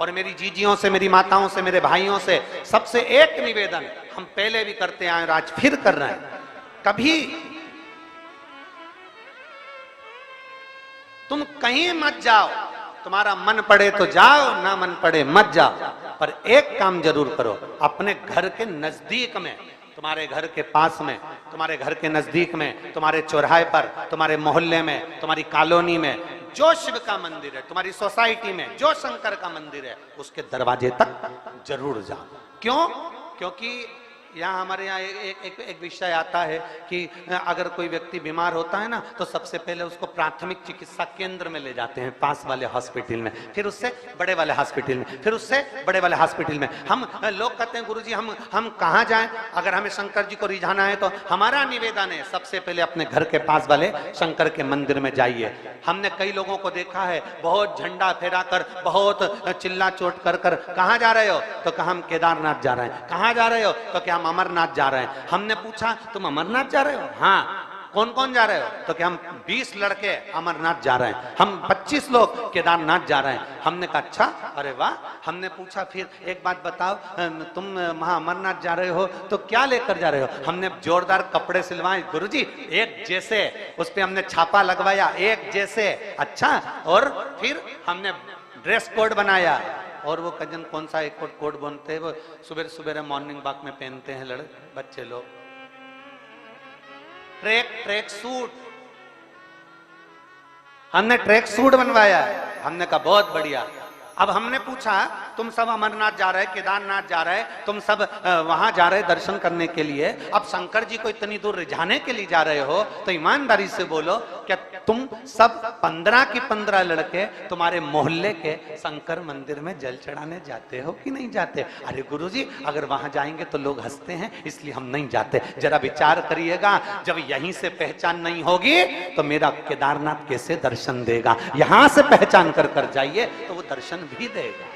और मेरी जीजियों से, मेरी माताओं से, मेरे भाइयों से सबसे एक निवेदन, हम पहले भी करते आए और आज फिर कर रहे हैं, कभी तुम कहीं मत जाओ, तुम्हारा मन पड़े तो जाओ, ना मन पड़े मत जाओ, पर एक काम जरूर करो, अपने घर के नजदीक में, तुम्हारे घर के पास में, तुम्हारे घर के नजदीक में, तुम्हारे चौराहे पर, तुम्हारे मोहल्ले में, तुम्हारी कॉलोनी में जो शिव का मंदिर है, तुम्हारी सोसाइटी में जो शंकर का मंदिर है, उसके दरवाजे तक जरूर जाओ। क्यों? क्योंकि यहाँ हमारे यहाँ एक विषय आता है कि अगर कोई व्यक्ति बीमार होता है ना, तो सबसे पहले उसको प्राथमिक चिकित्सा केंद्र में ले जाते हैं, पास वाले हॉस्पिटल में, फिर उससे बड़े वाले हॉस्पिटल में, फिर उससे बड़े वाले हॉस्पिटल में। हम लोग कहते हैं गुरुजी हम कहाँ जाएं? अगर हमें शंकर जी को रिझाना है तो हमारा निवेदन है, सबसे पहले अपने घर के पास वाले शंकर के मंदिर में जाइए। हमने कई लोगों को देखा है, बहुत झंडा फहरा कर, बहुत चिल्ला चोट कर कर, कहाँ जा रहे हो? तो कहा हम केदारनाथ जा रहे हैं। कहाँ जा रहे हो? तो क्या हम अमरनाथ जा रहे हैं। हमने पूछा तुम अमरनाथ जा रहे हो? हाँ। कौन कौन जा रहे हो? तो क्या हम 20 लड़के अमरनाथ जा रहे हैं, हम 25 लोग केदारनाथ जा रहे हैं। हमने कहा अच्छा, अरे वाह। हमने पूछा फिर एक बात बताओ, तुम वहां अमरनाथ जा रहे हो तो क्या लेकर जा रहे हो? हमने जोरदार कपड़े सिलवाए गुरुजी, एक जैसे, उस पर हमने छापा लगवाया, एक जैसे। अच्छा, और फिर हमने ड्रेस कोड बनाया, और वो कजन कौन सा एक कोड बनते हैं, वो सुबह सुबह मॉर्निंग वॉक में पहनते हैं बच्चे लोग, ट्रैक सूट। हमने ट्रैक सूट बनवाया है। हमने कहा बहुत बढ़िया। अब हमने पूछा तुम सब अमरनाथ जा रहे, केदारनाथ जा रहे, तुम सब वहां जा रहे दर्शन करने के लिए, अब शंकर जी को इतनी दूर रिझाने के लिए जा रहे हो, तो ईमानदारी से बोलो, क्या तुम सब 15 की 15 लड़के तुम्हारे मोहल्ले के शंकर मंदिर में जल चढ़ाने जाते हो कि नहीं जाते? अरे गुरुजी, अगर वहां जाएंगे तो लोग हंसते हैं, इसलिए हम नहीं जाते। जरा विचार करिएगा, जब यहीं से पहचान नहीं होगी तो मेरा केदारनाथ कैसे दर्शन देगा? यहां से पहचान कर कर जाइए तो वो दर्शन भी देगा।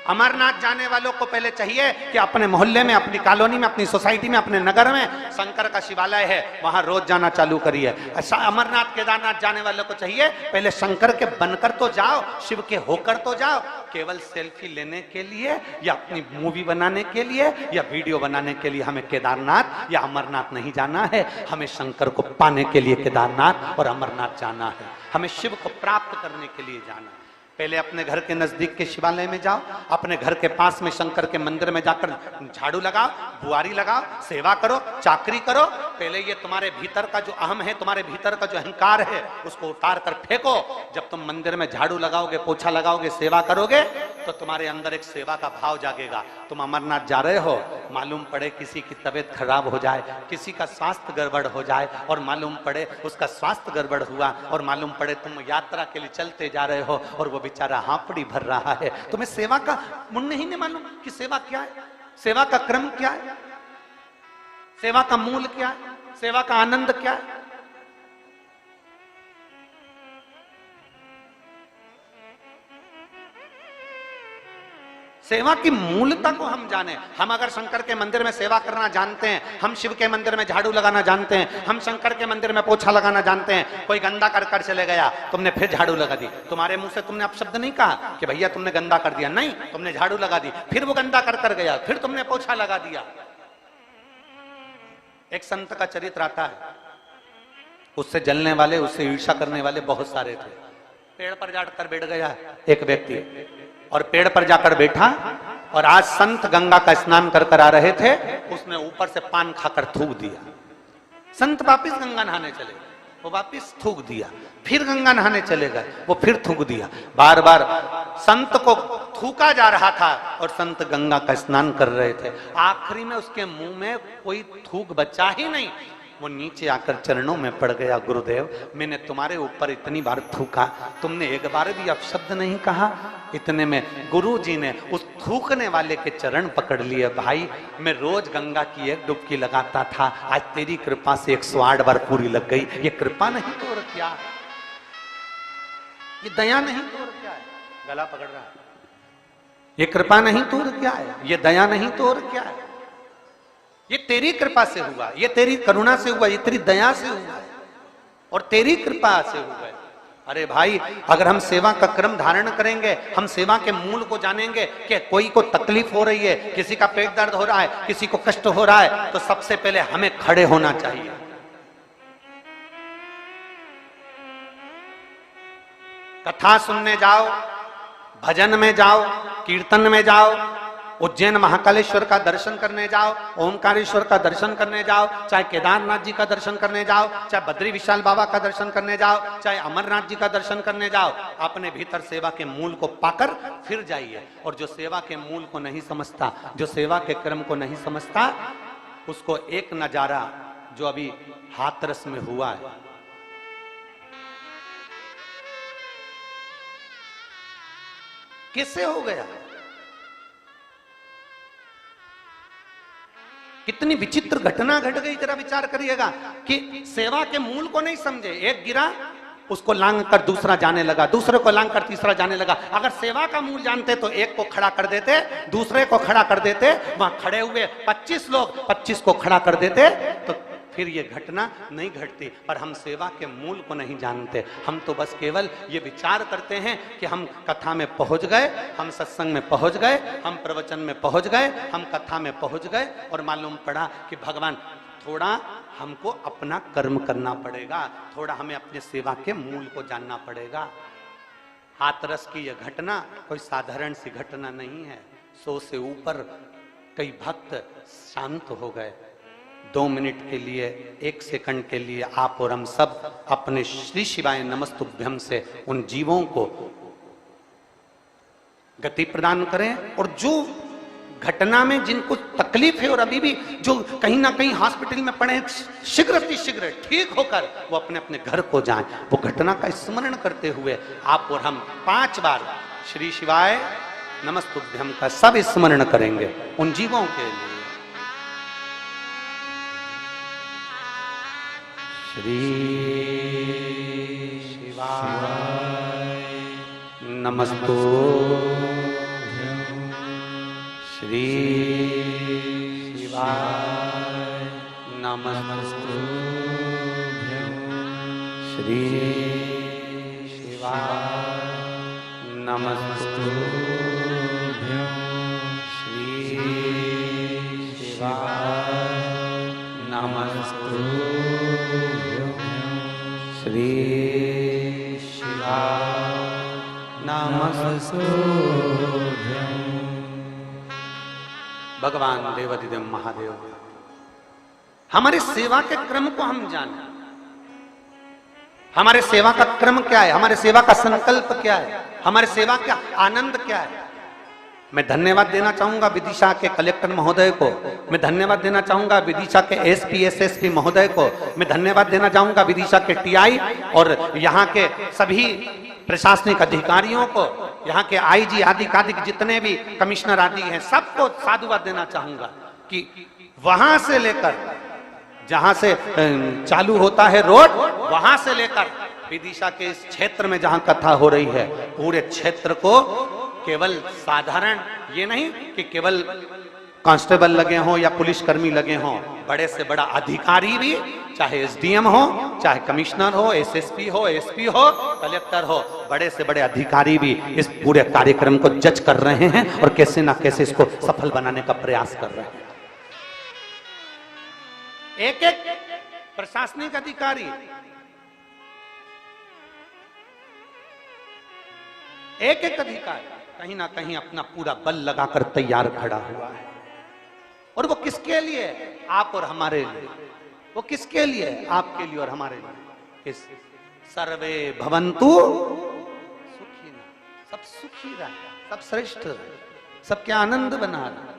अमरनाथ जाने वालों को पहले चाहिए कि अपने मोहल्ले में, अपनी कॉलोनी में, अपनी सोसाइटी में, अपने नगर में शंकर का शिवालय है, वहां रोज जाना चालू करिए। अमरनाथ केदारनाथ जाने वालों को चाहिए पहले शंकर के बनकर तो जाओ, शिव के होकर तो जाओ। केवल सेल्फी लेने के लिए या अपनी मूवी बनाने के लिए या वीडियो बनाने के लिए हमें केदारनाथ या अमरनाथ नहीं जाना है। हमें शंकर को पाने के लिए केदारनाथ और अमरनाथ जाना है। हमें शिव को प्राप्त करने के लिए जाना है। पहले अपने घर के नजदीक के शिवालय में जाओ, अपने घर के पास में शंकर के मंदिर में जाकर झाड़ू लगाओ, बुआरी लगाओ, सेवा करो, चाकरी करो। पहले ये तुम्हारे भीतर का जो अहम है, तुम्हारे भीतर का जो अहंकार है, उसको उतार कर फेंको। जब तुम मंदिर में झाड़ू लगाओगे, पोछा लगाओगे, सेवा करोगे, तो तुम्हारे अंदर एक सेवा का भाव जागेगा। तुम अमरनाथ जा रहे हो, मालूम पड़े किसी की तबीयत खराब हो जाए, किसी का स्वास्थ्य गड़बड़ हो जाए, और मालूम पड़े उसका स्वास्थ्य गड़बड़ हुआ, और मालूम पड़े तुम यात्रा के लिए चलते जा रहे हो और वो बेचारा हांपड़ी भर रहा है, तुम्हें सेवा का मुन्ने ही नहीं मालूम कि सेवा क्या है, सेवा का क्रम क्या है, सेवा का मूल क्या है, सेवा का आनंद क्या है। सेवा की मूलता को हम जाने। हम अगर शंकर के मंदिर में सेवा करना जानते हैं, हम शिव के मंदिर में झाड़ू लगाना जानते हैं, हम शंकर के मंदिर में पोछा लगाना जानते हैं। कोई गंदा कर कर चले गया, तुमने फिर झाड़ू लगा दी, तुम्हारे मुंह से तुमने अपशब्द नहीं कहा कि भैया तुमने गंदा कर दिया, नहीं, तुमने झाड़ू लगा दी, फिर वो गंदा कर कर गया, फिर तुमने पोछा लगा दिया। एक संत का चरित्र आता है, उससे जलने वाले, उससे ईर्ष्या करने वाले बहुत सारे थे। पेड़ पर जाकर बैठ गया एक व्यक्ति, और पेड़ पर जाकर बैठा, और आज संत गंगा का स्नान कर कर आ रहे थे, उसने ऊपर से पान खाकर थूक दिया। संत वापिस गंगा नहाने चले, वो वापिस थूक दिया, फिर गंगा नहाने चले गए, वो फिर थूक दिया। बार बार संत को थूका जा रहा था और संत गंगा का स्नान कर रहे थे। आखिरी में उसके मुंह में कोई थूक बचा ही नहीं, वो नीचे आकर चरणों में पड़ गया। गुरुदेव, मैंने तुम्हारे ऊपर इतनी बार थूका, तुमने एक बार भी अपशब्द नहीं कहा। इतने में गुरु जी ने उस थूकने वाले के चरण पकड़ लिए। भाई, मैं रोज गंगा की एक डुबकी लगाता था, आज तेरी कृपा से 108 बार पूरी लग गई। ये कृपा नहीं तो और क्या? ये दया नहीं तो और क्या है? गला पकड़ रहा है। ये कृपा नहीं तो और क्या है? ये दया नहीं तो और क्या है? ये तेरी कृपा से हुआ, ये तेरी करुणा से हुआ, ये तेरी दया से हुआ, और तेरी कृपा से हुआ। अरे भाई, अगर हम सेवा का क्रम धारण करेंगे, हम सेवा के मूल को जानेंगे कि कोई को तकलीफ हो रही है, किसी का पेट दर्द हो रहा है, किसी को कष्ट हो रहा है, तो सबसे पहले हमें खड़े होना चाहिए। कथा सुनने जाओ, भजन में जाओ, कीर्तन में जाओ, उज्जैन महाकालेश्वर का दर्शन करने जाओ, ओमकारेश्वर का दर्शन करने जाओ, चाहे केदारनाथ जी का दर्शन करने जाओ, चाहे बद्री विशाल बाबा का दर्शन करने जाओ, चाहे अमरनाथ जी का दर्शन करने जाओ, अपने भीतर सेवा के मूल को पाकर फिर जाइए। और जो सेवा के मूल को नहीं समझता, जो सेवा के क्रम को नहीं समझता, उसको एक नजारा जो अभी हाथरस में हुआ है, कैसे हो गया, कितनी विचित्र घटना घट गई, जरा विचार करिएगा कि सेवा के मूल को नहीं समझे। एक गिरा, उसको लांग कर दूसरा जाने लगा, दूसरे को लांग कर तीसरा जाने लगा। अगर सेवा का मूल जानते तो एक को खड़ा कर देते, दूसरे को खड़ा कर देते, वहां खड़े हुए 25 लोग 25 को खड़ा कर देते, तो फिर ये घटना नहीं घटती। पर हम सेवा के मूल को नहीं जानते, हम तो बस केवल ये विचार करते हैं कि हम कथा में पहुंच गए, हम सत्संग में पहुंच गए, हम प्रवचन में पहुंच गए, हम कथा में पहुंच गए, और मालूम पड़ा कि भगवान थोड़ा हमको अपना कर्म करना पड़ेगा, थोड़ा हमें अपने सेवा के मूल को जानना पड़ेगा। हाथरस की यह घटना कोई साधारण सी घटना नहीं है। 100 से ऊपर कई भक्त शांत हो गए। 2 मिनट के लिए, 1 सेकंड के लिए आप और हम सब अपने श्री शिवाय नमस्तुभ्यम से उन जीवों को गति प्रदान करें। और जो घटना में जिनको तकलीफ है और अभी भी जो कहीं ना कहीं हॉस्पिटल में पड़े, शीघ्र अतिशीघ्र ठीक होकर वो अपने अपने घर को जाएं। वो घटना का स्मरण करते हुए आप और हम 5 बार श्री शिवाय नमस्तुभ्यम का सब स्मरण करेंगे उन जीवों के लिए। श्री शिवाय नमस्तुभ्यं, श्री शिवाय नमस्तुभ्यं, श्री शिवाय नमस्तुभ्यं, श्री शिवाय नमस्तुभ्यं, श्री शिवाय नमस्तुभ्यं। भगवान देवाधिदेव महादेव, हमारी सेवा के क्रम को हम जानें। हमारे सेवा का क्रम क्या है, हमारे सेवा का संकल्प क्या है, हमारे सेवा का आनंद क्या है। मैं धन्यवाद देना चाहूंगा विदिशा के कलेक्टर महोदय को, मैं धन्यवाद देना चाहूंगा विदिशा के एसपी एसएसपी महोदय को, मैं धन्यवाद देना चाहूंगा विदिशा के टीआई और यहाँ के सभी प्रशासनिक अधिकारियों को, यहाँ के आईजी आदि जितने भी कमिश्नर आदि हैं, सबको साधुवाद देना चाहूंगा कि वहां से लेकर जहां से चालू होता है रोड, वहां से लेकर विदिशा के इस क्षेत्र में जहां कथा हो रही है, पूरे क्षेत्र को केवल साधारण ये नहीं कि केवल कांस्टेबल लगे हों या पुलिसकर्मी लगे हों, बड़े से बड़ा अधिकारी भी, चाहे एसडीएम हो, चाहे कमिश्नर हो, एसएसपी हो, एसपी हो, कलेक्टर हो, बड़े से बड़े अधिकारी भी इस पूरे कार्यक्रम को जज कर रहे हैं और कैसे ना कैसे इसको सफल बनाने का प्रयास कर रहे हैं। एक एक प्रशासनिक अधिकारी, एक एक अधिकारी कहीं ना कहीं अपना पूरा बल लगाकर तैयार खड़ा हुआ है। और वो किसके लिए? आप और हमारे लिए। वो किसके लिए? आपके लिए और हमारे लिए। किस? सर्वे भवन्तु सुखिनः, सब सुखी रहे, सब श्रेष्ठ रहे, सबके आनंद बना रहे।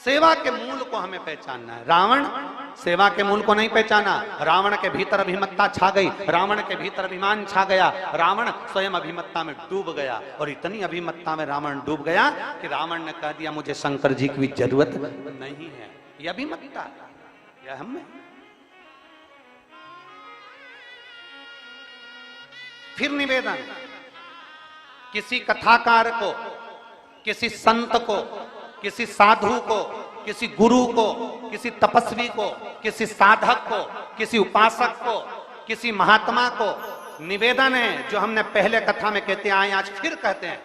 सेवा के मूल को हमें पहचानना है। रावण सेवा के मूल को नहीं पहचाना, रावण के भीतर अभिमत्ता छा गई, रावण के भीतर अभिमान छा गया, रावण स्वयं अभिमत्ता में डूब गया। और इतनी अभिमत्ता में रावण डूब गया कि रावण ने कह दिया मुझे शंकर जी की जरूरत नहीं है। यह अभिमत्ता, यह हम में। फिर निवेदन, किसी कथाकार को, किसी संत को, किसी साधु को, किसी गुरु को, किसी तपस्वी को, किसी साधक को, किसी उपासक को, किसी महात्मा को निवेदन है जो हमने पहले कथा में कहते आए, आज फिर कहते हैं,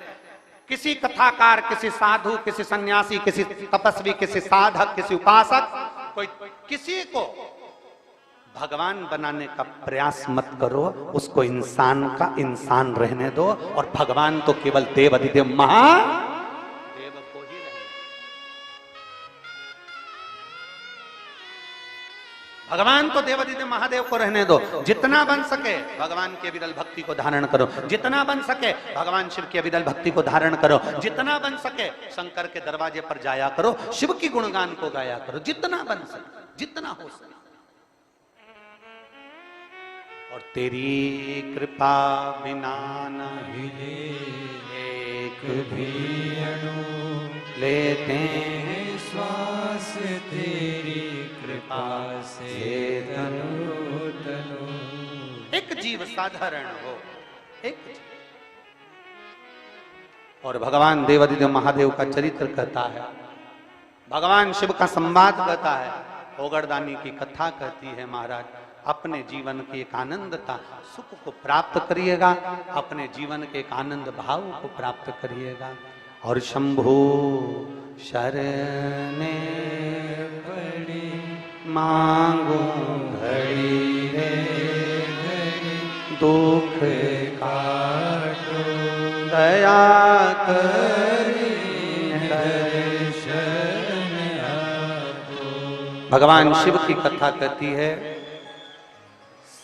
किसी कथाकार, किसी साधु, किसी सन्यासी, किसी तपस्वी, किसी साधक, किसी उपासक, कोई किसी को भगवान बनाने का प्रयास मत करो, उसको इंसान का इंसान रहने दो। और भगवान तो केवल देव अधिदेव महादेव को ही रहने। भगवान तो देव अधिदेव महादेव को रहने दो। जितना बन सके भगवान की अविरल भक्ति को धारण करो, जितना बन सके भगवान शिव की अविरल भक्ति को धारण करो, जितना बन सके शंकर के दरवाजे पर जाया करो, शिव की गुणगान को गाया करो, जितना बन सके, जितना हो सके। और तेरी कृपा बिना नहीं एक भी अणु लेते हैं श्वास, तेरी कृपा से तनु तनु। एक जीव साधारण हो, एक जीव। और भगवान देवाधिदेव महादेव का चरित्र कहता है, भगवान शिव का संवाद कहता है, ओगरदानी की कथा कहती है, महाराज अपने जीवन के एक आनंदता सुख को प्राप्त करिएगा, अपने जीवन के एक आनंद भाव को प्राप्त करिएगा। और शंभु शरणे बड़ी मांगो घड़ी रे घड़ी, दुख काटो दया करी दर्शन आपो। भगवान शिव की कथा कहती है,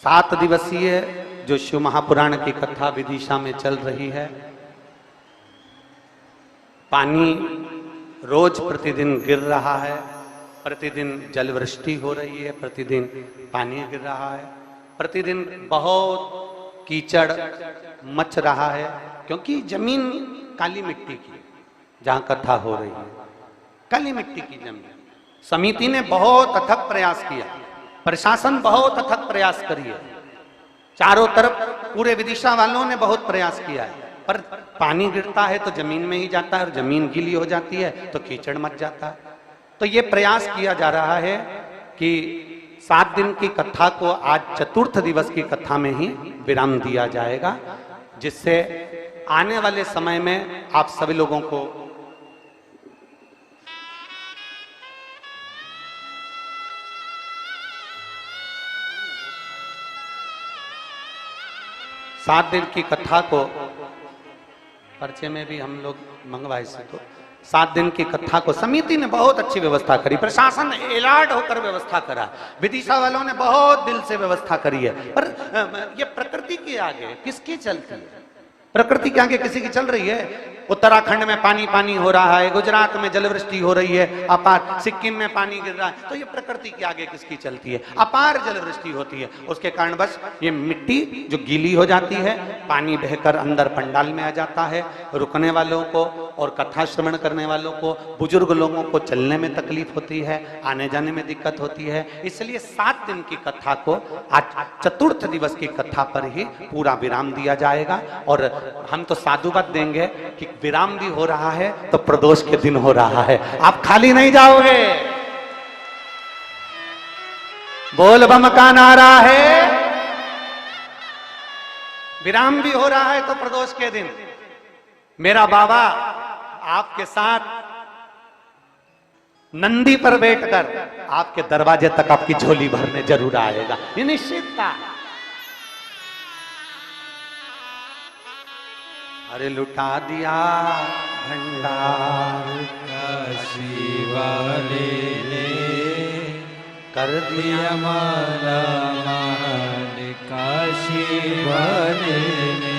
7 दिवसीय जो शिव महापुराण की कथा विदिशा में चल रही है। पानी रोज प्रतिदिन गिर रहा है, प्रतिदिन जलवृष्टि हो रही है, प्रतिदिन पानी गिर रहा है, प्रतिदिन बहुत कीचड़ मच रहा है, क्योंकि जमीन काली मिट्टी की, जहां कथा हो रही है काली मिट्टी की जमीन। समिति ने बहुत अथक प्रयास किया, प्रशासन बहुत अथक प्रयास करी है, चारों तरफ पूरे विदिशा वालों ने बहुत प्रयास किया है, पर पानी गिरता है तो जमीन में ही जाता है, और जमीन गीली हो जाती है तो कीचड़ मच जाता है। तो ये प्रयास किया जा रहा है कि 7 दिन की कथा को आज चतुर्थ दिवस की कथा में ही विराम दिया जाएगा, जिससे आने वाले समय में आप सभी लोगों को सात दिन की कथा को, पर्चे में भी हम लोग मंगवाए से, तो 7 दिन की कथा को समिति ने बहुत अच्छी व्यवस्था करी, प्रशासन एलार्ट होकर व्यवस्था करा, विदिशा वालों ने बहुत दिल से व्यवस्था करी है। पर ये प्रकृति के आगे किसकी चलती है? प्रकृति के आगे किसी की चल रही है? उत्तराखंड में पानी पानी हो रहा है, गुजरात में जलवृष्टि हो रही है अपार, सिक्किम में पानी गिर रहा है, तो ये प्रकृति के आगे किसकी चलती है? अपार जलवृष्टि होती है, उसके कारण बस ये मिट्टी जो गीली हो जाती है, पानी बहकर अंदर पंडाल में आ जाता है, रुकने वालों को और कथा श्रवण करने वालों को, बुजुर्ग लोगों को चलने में तकलीफ होती है, आने जाने में दिक्कत होती है। इसलिए 7 दिन की कथा को आज चतुर्थ दिवस की कथा पर ही पूरा विराम दिया जाएगा। और हम तो साधुवाद देंगे कि विराम भी हो रहा है तो प्रदोष के दिन हो रहा है, आप खाली नहीं जाओगे। बोल बम का नारा है, विराम भी हो रहा है तो प्रदोष के दिन मेरा बाबा आपके साथ नंदी पर बैठकर आपके दरवाजे तक आपकी झोली भरने जरूर आएगा, ये निश्चित था। अरे लुटा दिया भंडार काशी वाले ने, कर दिया माला माल काशी वाले ने।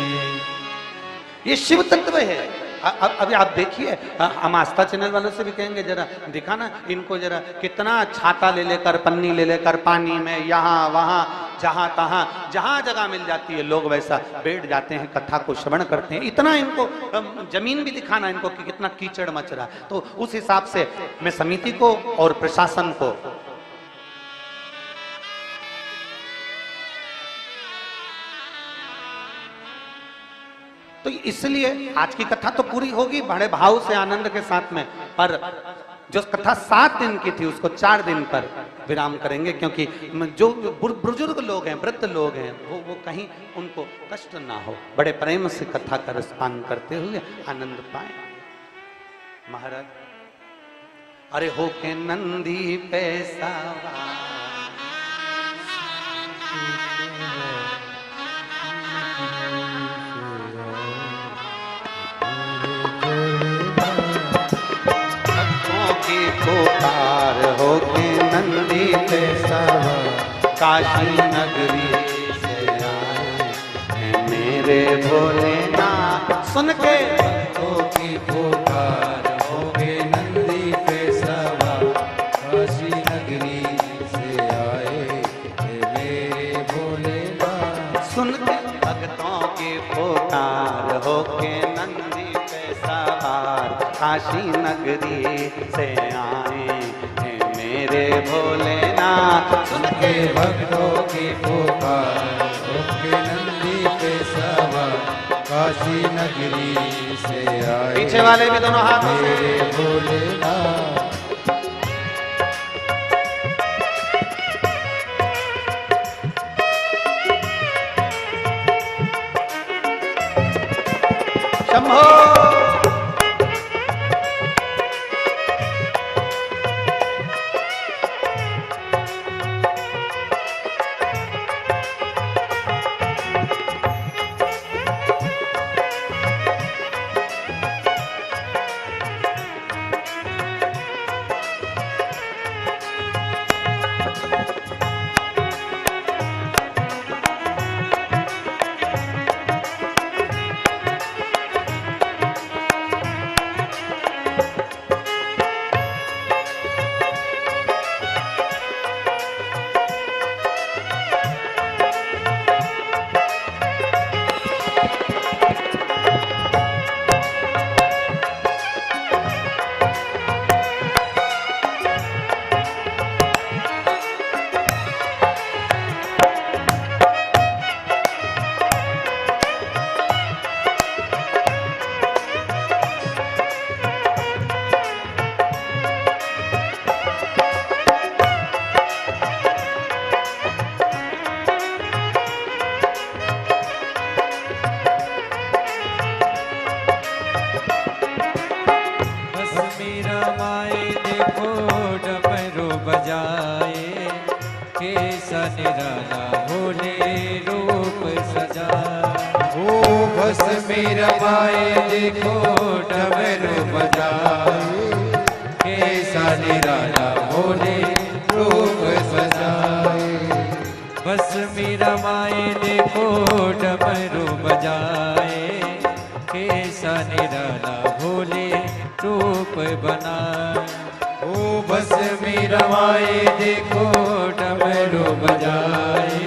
ये शिव तत्व है। अभी आप देखिए, हम आस्था चैनल वालों से भी कहेंगे, जरा दिखाना इनको, जरा कितना छाता ले लेकर, पन्नी ले लेकर पानी में यहाँ वहाँ जहाँ तहाँ जहाँ जगह मिल जाती है लोग वैसा बैठ जाते हैं, कथा को श्रवण करते हैं। इतना इनको जमीन भी दिखाना इनको कि कितना कीचड़ मच रहा है। तो उस हिसाब से मैं समिति को और प्रशासन को तो इसलिए आज की कथा तो पूरी होगी बड़े भाव से, आनंद के साथ में, पर जो कथा 7 दिन की थी उसको 4 दिन पर विराम करेंगे, क्योंकि जो बुजुर्ग लोग हैं, वृद्ध लोग हैं, वो कहीं उनको कष्ट ना हो, बड़े प्रेम से कथा का रसपान करते हुए आनंद पाए। महाराज, अरे हो के नंदी पे सवार, पुकार हो के नंदी पे सवार, काशी नगरी से आए हैं मेरे भोलेनाथ। सुन के भक्तों की पुकार हो के नंदी पे सवार, काशी नगरी से आए हे मेरे भोलेनाथ। सुन के भक्तों की पुकार हो के नंदी पे सवार, काशी नगरी से आए हैं मेरे भोलेनाथ। सुन के भक्तों की पुकार हो के नंदी पे सवार, काशी नगरी से आए पीछे वाले भी दोनों हाथों से मेरे भोलेनाथ। शंभो। मेरा भाई देखो डमरू बजाए, कैसा निराला भोले रूप सजाए। बस मेरा माए देखो डमरू बजाए, कैसा निराला भोले रूप बनाए। ओ बस मेरा माए देखो डमरू बजाए,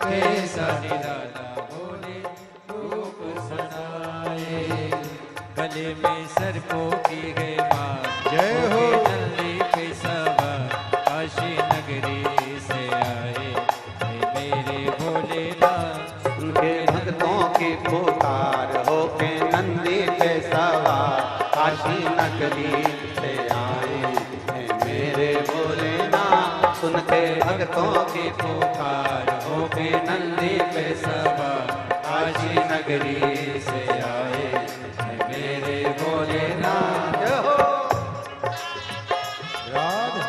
कैसा निराला गले में सर्पों की है माँ, जय हो। नल्ली पे सवार, काशी नगरी से आए हे मेरे भोलेनाथ। उनके भक्तों की पुकार हो के नंदी पे सवार, काशी नगरी से आए हैं मेरे भोलेनाथ। सुन के भक्तों की पुकार हो के नंदी पे सवार, काशी नगरी से आए मेरे भोलेनाथ। जय हो। राधे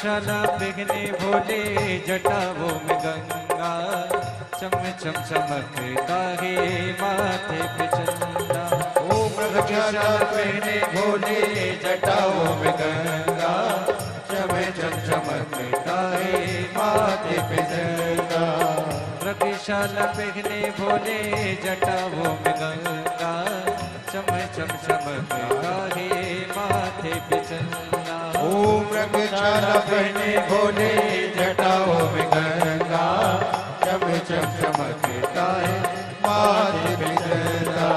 रक्षाला बिघने भोले जटाओं में गंगा, चम चम चमकता है माथे पे चंदा। ओम रक्षाला बिघने भोले जटाओं में गंगा, चम चम चमकता है माथे पे चंदा। रक्षाला बिघने भोले जटाओं में गंगा, चम चम चमकता है माथे पे चंदा। ओम रक्षाला बहने भोले जटाओं में गंगा, चम चम चमकता है माथे पे चंदा।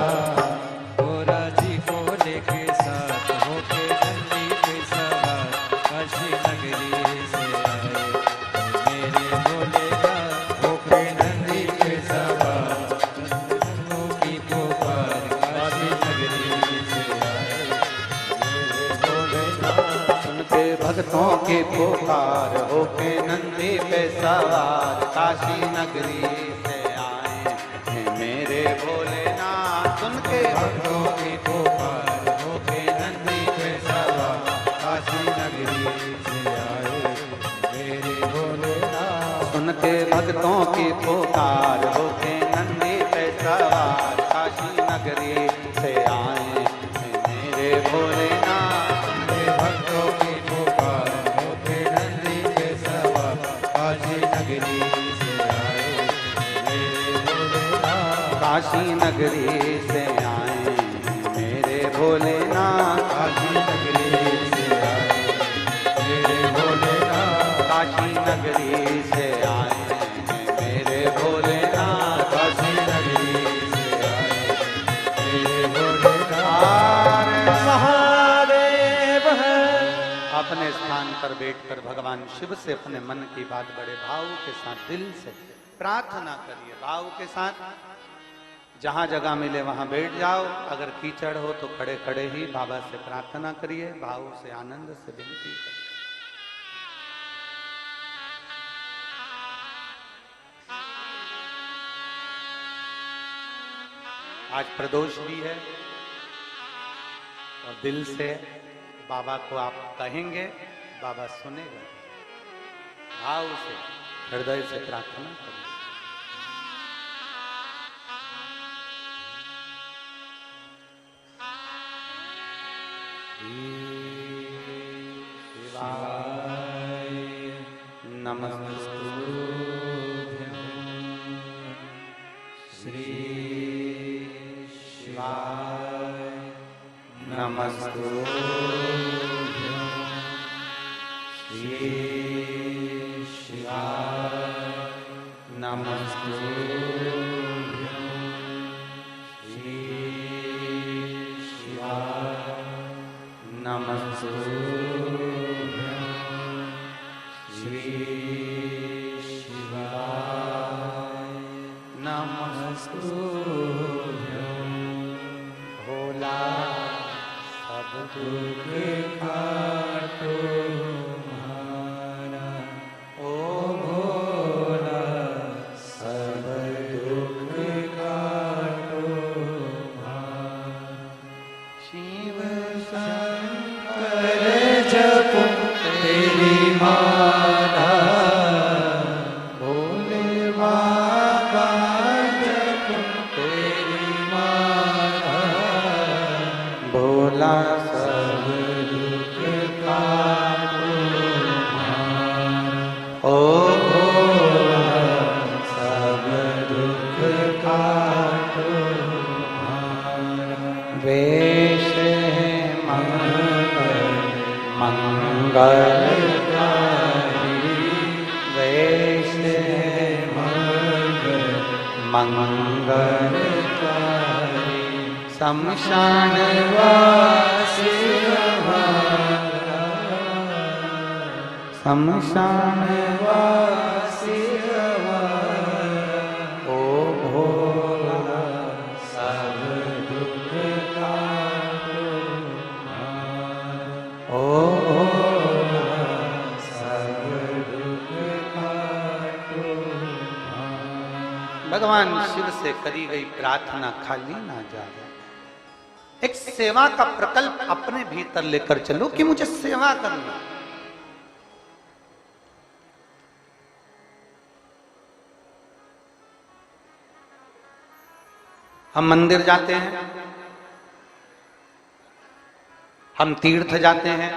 गोरा जी को लेके साथ होके नंदी पे सवार, काशी नगरी से आए मेरे भोलेनाथ। होके नंदी पे सवार, नंदों की पुकार, काशी नगरी से आए मेरे भोलेनाथ। सुन के भक्तों की पुकार, होके नंदी पे सवार, काशी नगरी से आए हैं मेरे भोलेनाथ। सुन के भक्तों की पुकार, होके नंदी पे सवार, काशी नगरी से आए मेरे भोलेनाथ। सुन के भक्तों की पुकार, होके नंदी पे सवार, काशी नगरी से आए हैं मेरे भोलेनाथ। हे भक्तों की पुकार, होके नंदी पे सवार, काशी नगरी से आए मेरे भोलेनाथ। काशी नगरी से आए हैं मेरे भोलेनाथ। काशी नगरी से आए मेरे भोलेनाथ। काशी नगरी से आए हैं मेरे भोलेनाथ। काशी नगरी से आए मेरे भोलेनाथ। महादेव है। अपने स्थान पर बैठकर भगवान शिव से अपने मन की बात बड़े भाव के साथ दिल से प्रार्थना करिए। भाव के साथ जहां जगह मिले वहां बैठ जाओ। अगर कीचड़ हो तो खड़े खड़े ही बाबा से प्रार्थना करिए। भाव से आनंद से विनती करिए। आज प्रदोष भी है और दिल से बाबा को आप कहेंगे, बाबा सुनेगा। भाव से हृदय से प्रार्थना करें। शिवाय नमस्तुभ्यं। श्री शिवाय नमस्तुभ्यं। श्री शिवाय नमस्तुभ्यं। श्री शिवाय नमस्तुभ्यं। श्री शिवाय नमस्तुभ्यं। भोला सब दुख काटो हमारा, ओ भोला सब दुख काटो हमारा। शिव शंकर जप तेरी माला, भोले बाबा जप तेरी माला। भोला सब दुख काटो हमारा, ओ भोला सब दुख काटो हमारा। वेश है मंगलकारी, वेश है मंगलकारी। शमशान वासी हमारा, शमशान वासी हमारा। ओ भोला सब दुख काटो हमारा, ओ भोला सब दुख काटो हमारा। भगवान शिव से करी गई प्रार्थना खाली ना जाए। एक सेवा का प्रकल्प अपने भीतर लेकर चलो कि मुझे सेवा करना। हम मंदिर जाते हैं, हम तीर्थ जाते हैं,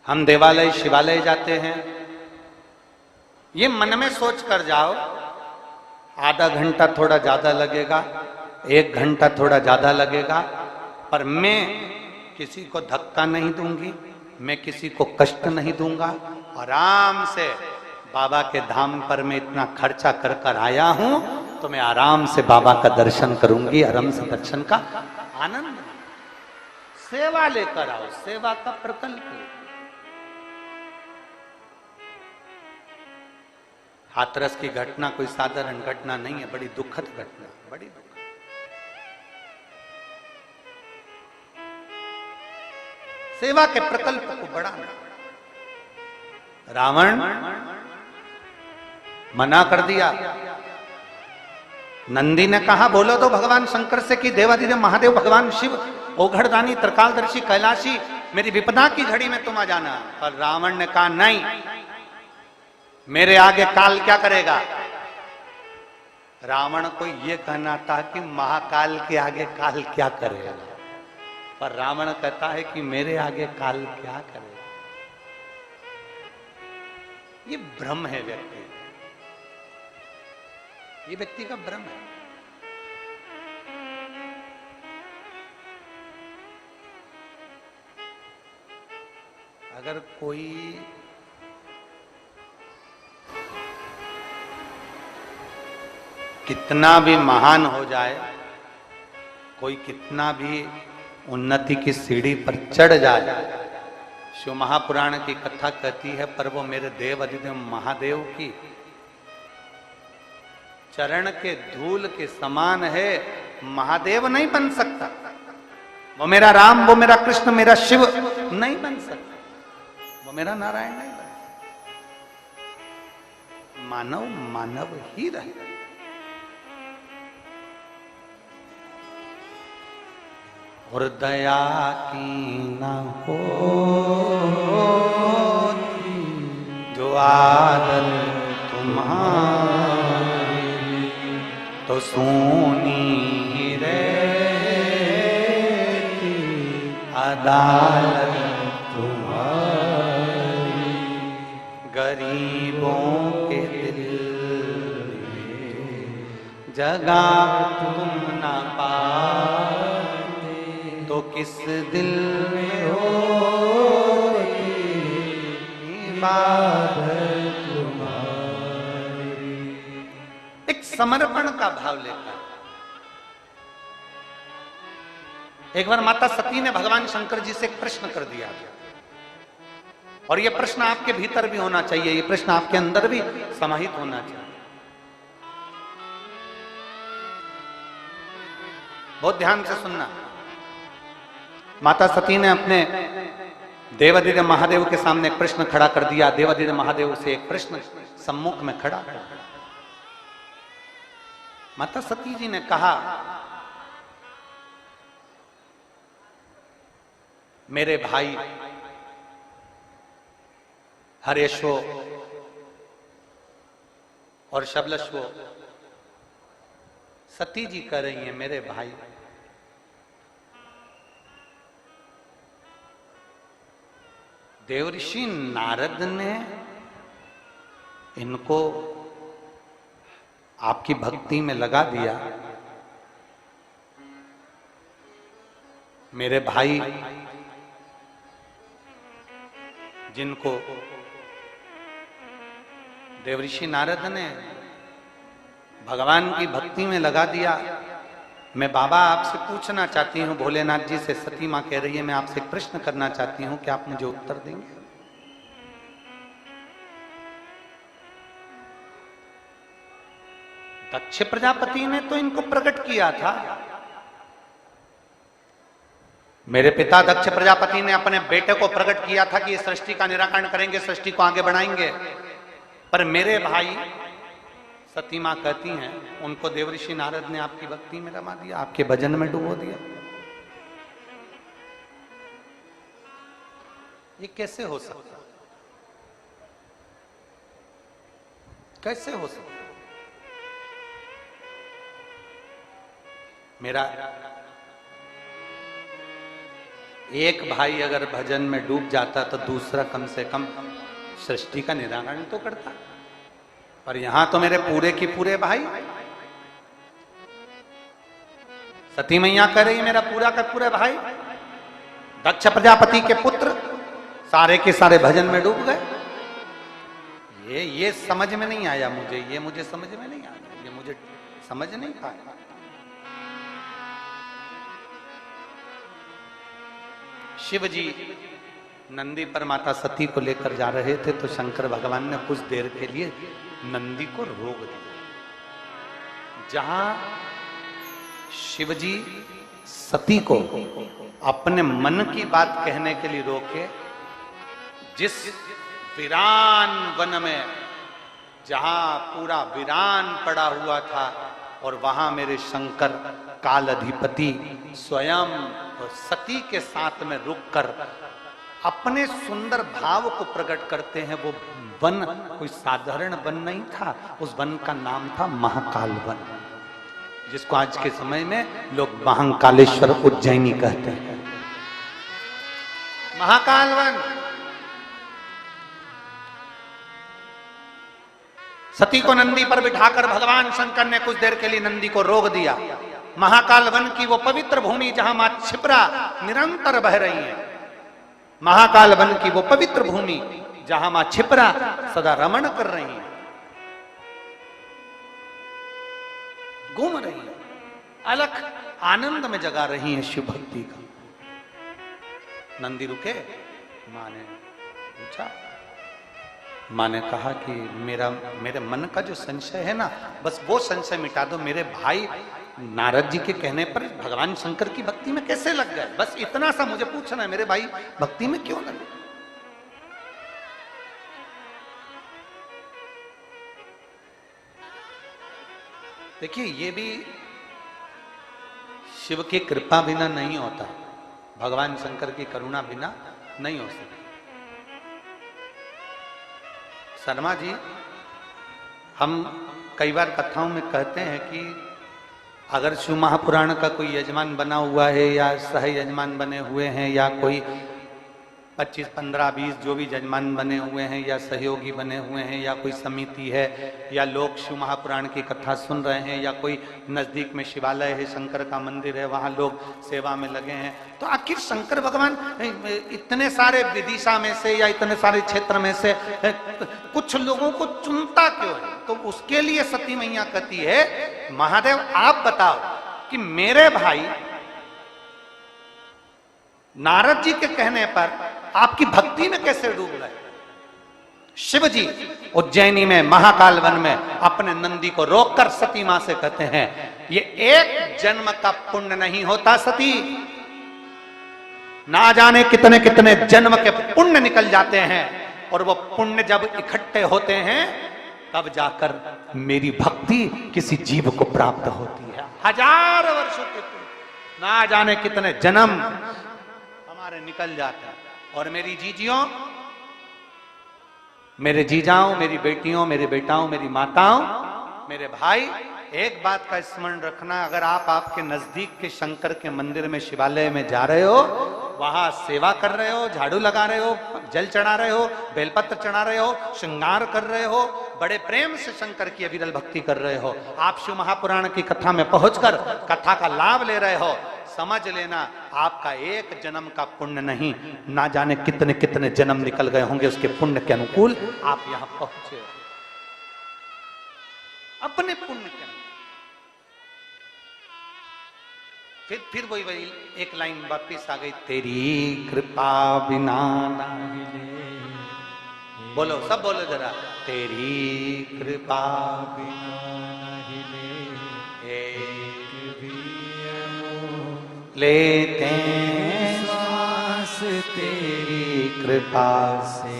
हम देवालय शिवालय जाते हैं। ये मन में सोच कर जाओ, आधा घंटा थोड़ा ज्यादा लगेगा, 1 घंटा थोड़ा ज्यादा लगेगा, पर मैं किसी को धक्का नहीं दूंगी, मैं किसी को कष्ट नहीं दूंगा। आराम से बाबा के धाम पर मैं इतना खर्चा कर कर आया हूं, तो मैं आराम से बाबा का दर्शन करूंगी, आराम से दर्शन का आनंद। सेवा लेकर आओ, सेवा का प्रकल्प। हाथरस की घटना कोई साधारण घटना नहीं है, बड़ी दुखद घटना, बड़ी दुखद। सेवा के प्रकल्प को बढ़ाना। रावण मना कर दिया। नंदी ने कहा बोलो तो भगवान शंकर से कि देवाधिदेव महादेव भगवान शिव ओघड़दानी त्रिकालदर्शी कैलाशी मेरी विपदा की घड़ी में तुम आ जाना। पर रावण ने कहा नहीं, मेरे आगे काल क्या करेगा। रावण को यह कहना था कि महाकाल के आगे काल क्या करेगा, पर रावण कहता है कि मेरे आगे काल क्या करेगा। ये भ्रम है व्यक्ति, ये व्यक्ति का भ्रम है। अगर कोई कितना भी महान हो जाए, कोई कितना भी उन्नति की सीढ़ी पर चढ़ जाए, शिव महापुराण की कथा कहती है, पर वो मेरे देव अधिदेव महादेव की चरण के धूल के समान है, महादेव नहीं बन सकता। वो मेरा राम, वो मेरा कृष्ण, मेरा शिव नहीं बन सकता, वो मेरा नारायण नहीं बन सकता। मानव मानव ही रहे। और दया की न हो जो आदर तुम्हारी, तो सोनी रहती अदालत तुम्हारी। गरीबों के दिल में जगह तुम ना पाते, तो किस दिल में हो इबादत तुम्हारी। एक समर्पण का भाव लेकर। एक बार माता सती ने भगवान शंकर जी से एक प्रश्न कर दिया, और यह प्रश्न आपके भीतर भी होना चाहिए, यह प्रश्न आपके अंदर भी समाहित होना चाहिए। बहुत ध्यान से सुनना। माता सती ने अपने देवाधिदेव महादेव के सामने एक प्रश्न खड़ा कर दिया। देवाधिदेव महादेव से एक प्रश्न सम्मुख में खड़ा। माता सती जी ने कहा, मेरे भाई हरेशो और शबलशो, सती जी कह रही हैं मेरे भाई, देवऋषि नारद ने इनको आपकी भक्ति में लगा दिया। मेरे भाई जिनको देवऋषि नारद ने भगवान की भक्ति में लगा दिया, मैं बाबा आपसे पूछना चाहती हूँ, भोलेनाथ जी से सती माँ कह रही है, मैं आपसे एक प्रश्न करना चाहती हूँ, क्या आप मुझे उत्तर देंगे? दक्ष प्रजापति ने तो इनको प्रकट किया था। मेरे पिता दक्ष प्रजापति ने अपने बेटे को प्रकट किया था कि ये सृष्टि का निराकरण करेंगे, सृष्टि को आगे बढ़ाएंगे। पर मेरे भाई सती मां कहती हैं, उनको देवऋषि नारद ने आपकी भक्ति में रमा दिया, आपके भजन में डुबो दिया। ये कैसे हो सकता? कैसे हो सकता? मेरा एक भाई अगर भजन में डूब जाता तो दूसरा कम से कम सृष्टि का निराकरण तो करता, पर यहां तो मेरे पूरे की पूरे भाई। सती मैया कह रही मेरा पूरा का पूरे भाई, दक्ष प्रजापति के पुत्र सारे के सारे भजन में डूब गए। ये समझ में नहीं आया मुझे, ये मुझे समझ में नहीं आया, ये मुझे समझ नहीं पाया। शिव जी नंदी पर माता सती को लेकर जा रहे थे तो शंकर भगवान ने कुछ देर के लिए नंदी को रोक दिया। जहां शिव जी सती को अपने मन की बात कहने के लिए रोके, जिस वीरान वन में जहां पूरा वीरान पड़ा हुआ था और वहां मेरे शंकर काल अधिपति स्वयं और सती के साथ में रुककर अपने सुंदर भाव को प्रकट करते हैं। वो वन कोई साधारण वन नहीं था, उस वन का नाम था महाकाल वन, जिसको आज के समय में लोग महाकालेश्वर उज्जैनी कहते हैं। महाकाल वन। सती को नंदी पर बिठाकर भगवान शंकर ने कुछ देर के लिए नंदी को रोक दिया। महाकाल वन की वो पवित्र भूमि जहां मां क्षिप्रा निरंतर बह रही है, महाकाल वन की वो पवित्र भूमि जहां मां क्षिप्रा सदा रमण कर रही है, घूम रही है, अलख आनंद में जगा रही है शिव भक्ति का। नंदी रुके, मां ने पूछा, मां ने कहा कि मेरे मन का जो संशय है ना, बस वो संशय मिटा दो। मेरे भाई नारद जी के कहने पर भगवान शंकर की भक्ति में कैसे लग गए, बस इतना सा मुझे पूछना है, मेरे भाई भक्ति में क्यों लगे। देखिए ये भी शिव की कृपा बिना नहीं होता, भगवान शंकर की करुणा बिना नहीं हो सकती। शर्मा जी, हम कई बार कथाओं में कहते हैं कि अगर शिव महापुराण का कोई यजमान बना हुआ है या सह यजमान बने हुए हैं या कोई 25, 15, 20 जो भी यजमान बने हुए हैं या सहयोगी बने हुए हैं या कोई समिति है या लोग शिव महापुराण की कथा सुन रहे हैं या कोई नजदीक में शिवालय है, शंकर का मंदिर है, वहां लोग सेवा में लगे हैं, तो आखिर शंकर भगवान इतने सारे विदिशा में से या इतने सारे क्षेत्र में से कुछ लोगों को चुनता क्यों है। तो उसके लिए सती मैया कहती है, महादेव आप बताओ कि मेरे भाई नारद जी के कहने पर आपकी भक्ति में कैसे डूब गए। शिव जी उज्जैनी में महाकाल वन में अपने नंदी को रोककर सती मां से कहते हैं, ये एक जन्म का पुण्य नहीं होता सती, ना जाने कितने कितने जन्म के पुण्य निकल जाते हैं, और वो पुण्य जब इकट्ठे होते हैं तब जाकर मेरी भक्ति किसी जीव को प्राप्त होती है। 1000 वर्षों के पुण्य, ना जाने कितने जन्म हमारे निकल जाते हैं। और मेरी जीजियों, मेरे जीजाओं, मेरी बेटियों, मेरे बेटाओं, मेरी माताओं, मेरे भाई, एक बात का स्मरण रखना, अगर आप आपके नजदीक के शंकर के मंदिर में शिवालय में जा रहे हो, वहां सेवा कर रहे हो, झाड़ू लगा रहे हो, जल चढ़ा रहे हो, बेलपत्र चढ़ा रहे हो, श्रृंगार कर रहे हो, बड़े प्रेम से शंकर की अविरल भक्ति कर रहे हो, आप शिव महापुराण की कथा में पहुंचकर कथा का लाभ ले रहे हो, समझ लेना आपका एक जन्म का पुण्य नहीं, ना जाने कितने कितने जन्म निकल गए होंगे उसके पुण्य के अनुकूल आप यहां पहुंचे हो, अपने पुण्य के अनुकूल। फिर वही एक लाइन वापिस आ गई, तेरी कृपा बिना नहीं। बोलो, सब बोलो जरा, तेरी कृपा बिना नहीं लेते श्वास तेरी कृपा से,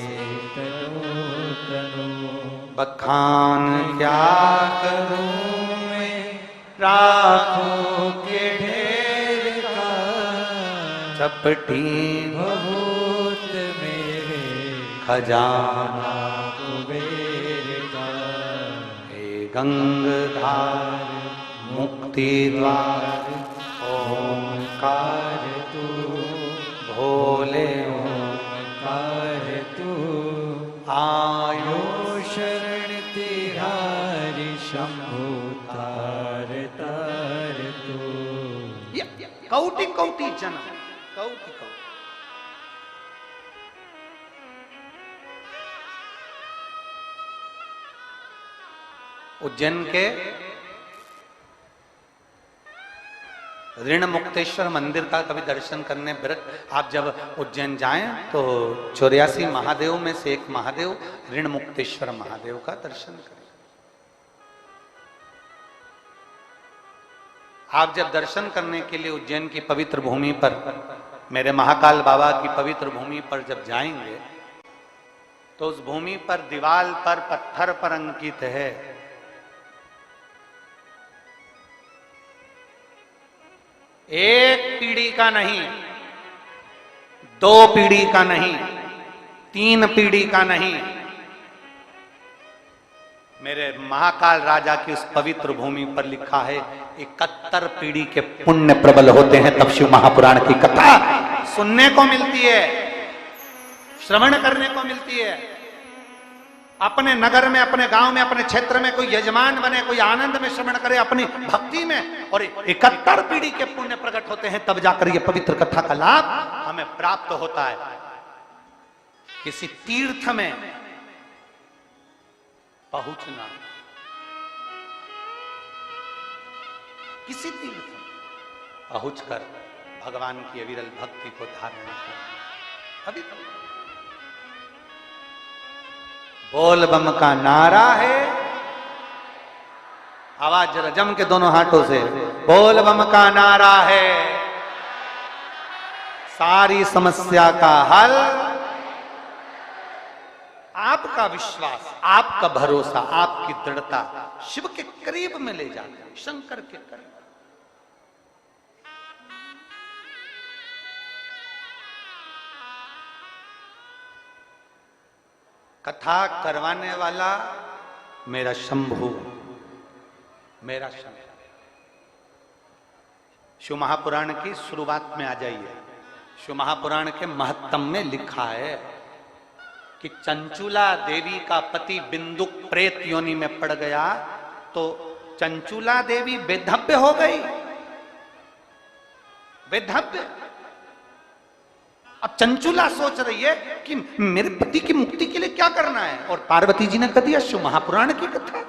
बखान क्या करूं मैं राखों के ढेर का, चपटी भभूत मेरे खजाना कुबेर का, हे गंगाधार मुक्त मुक्ति द्वार ओंकार तू भोले ओंकार तू आयो शरण तिहारी शंभु तार तार तू। कौटि कौटि जन्म कौटि कौटि। उज्जैन के ऋण मुक्तेश्वर मंदिर का कभी दर्शन करने आप जब उज्जैन जाएं तो 84 महादेव में से एक महादेव ऋण मुक्तेश्वर महादेव का दर्शन करें। आप जब दर्शन करने के लिए उज्जैन की पवित्र भूमि पर, मेरे महाकाल बाबा की पवित्र भूमि पर जब जाएंगे तो उस भूमि पर दीवाल पर पत्थर पर अंकित है एक पीढ़ी का नहीं, 2 पीढ़ी का नहीं, 3 पीढ़ी का नहीं, मेरे महाकाल राजा की उस पवित्र भूमि पर लिखा है 71 पीढ़ी के पुण्य प्रबल होते हैं तब शिव महापुराण की कथा सुनने को मिलती है, श्रवण करने को मिलती है। अपने नगर में, अपने गांव में, अपने क्षेत्र में कोई यजमान बने, कोई आनंद में श्रवण करे अपनी भक्ति में, और 71 पीढ़ी के पुण्य प्रकट होते हैं तब जाकर ये पवित्र कथा का लाभ हमें प्राप्त होता है। किसी तीर्थ में पहुंचना, किसी तीर्थ में पहुंचकर भगवान की अविरल भक्ति को धारण करना, अभी बोल बम का नारा है। आवाज जरा जम के दोनों हाथों से, बोल बम का नारा है, सारी समस्या का हल। आपका विश्वास, आपका भरोसा, आपकी दृढ़ता शिव के करीब में ले जाता है, शंकर के करीब। कथा करवाने वाला मेरा शंभु, मेरा शंभु। शिव महापुराण की शुरुआत में आ जाइए। शिव महापुराण के महत्तम में लिखा है कि चंचुला देवी का पति बिंदुक प्रेत योनि में पड़ गया तो चंचुला देवी बेधव्य हो गई, बेधव्य। अब चंचुला सोच रही है कि मेरे पति की मुक्ति के लिए क्या करना है, और पार्वती जी ने कह दिया शिव महापुराण की कथा।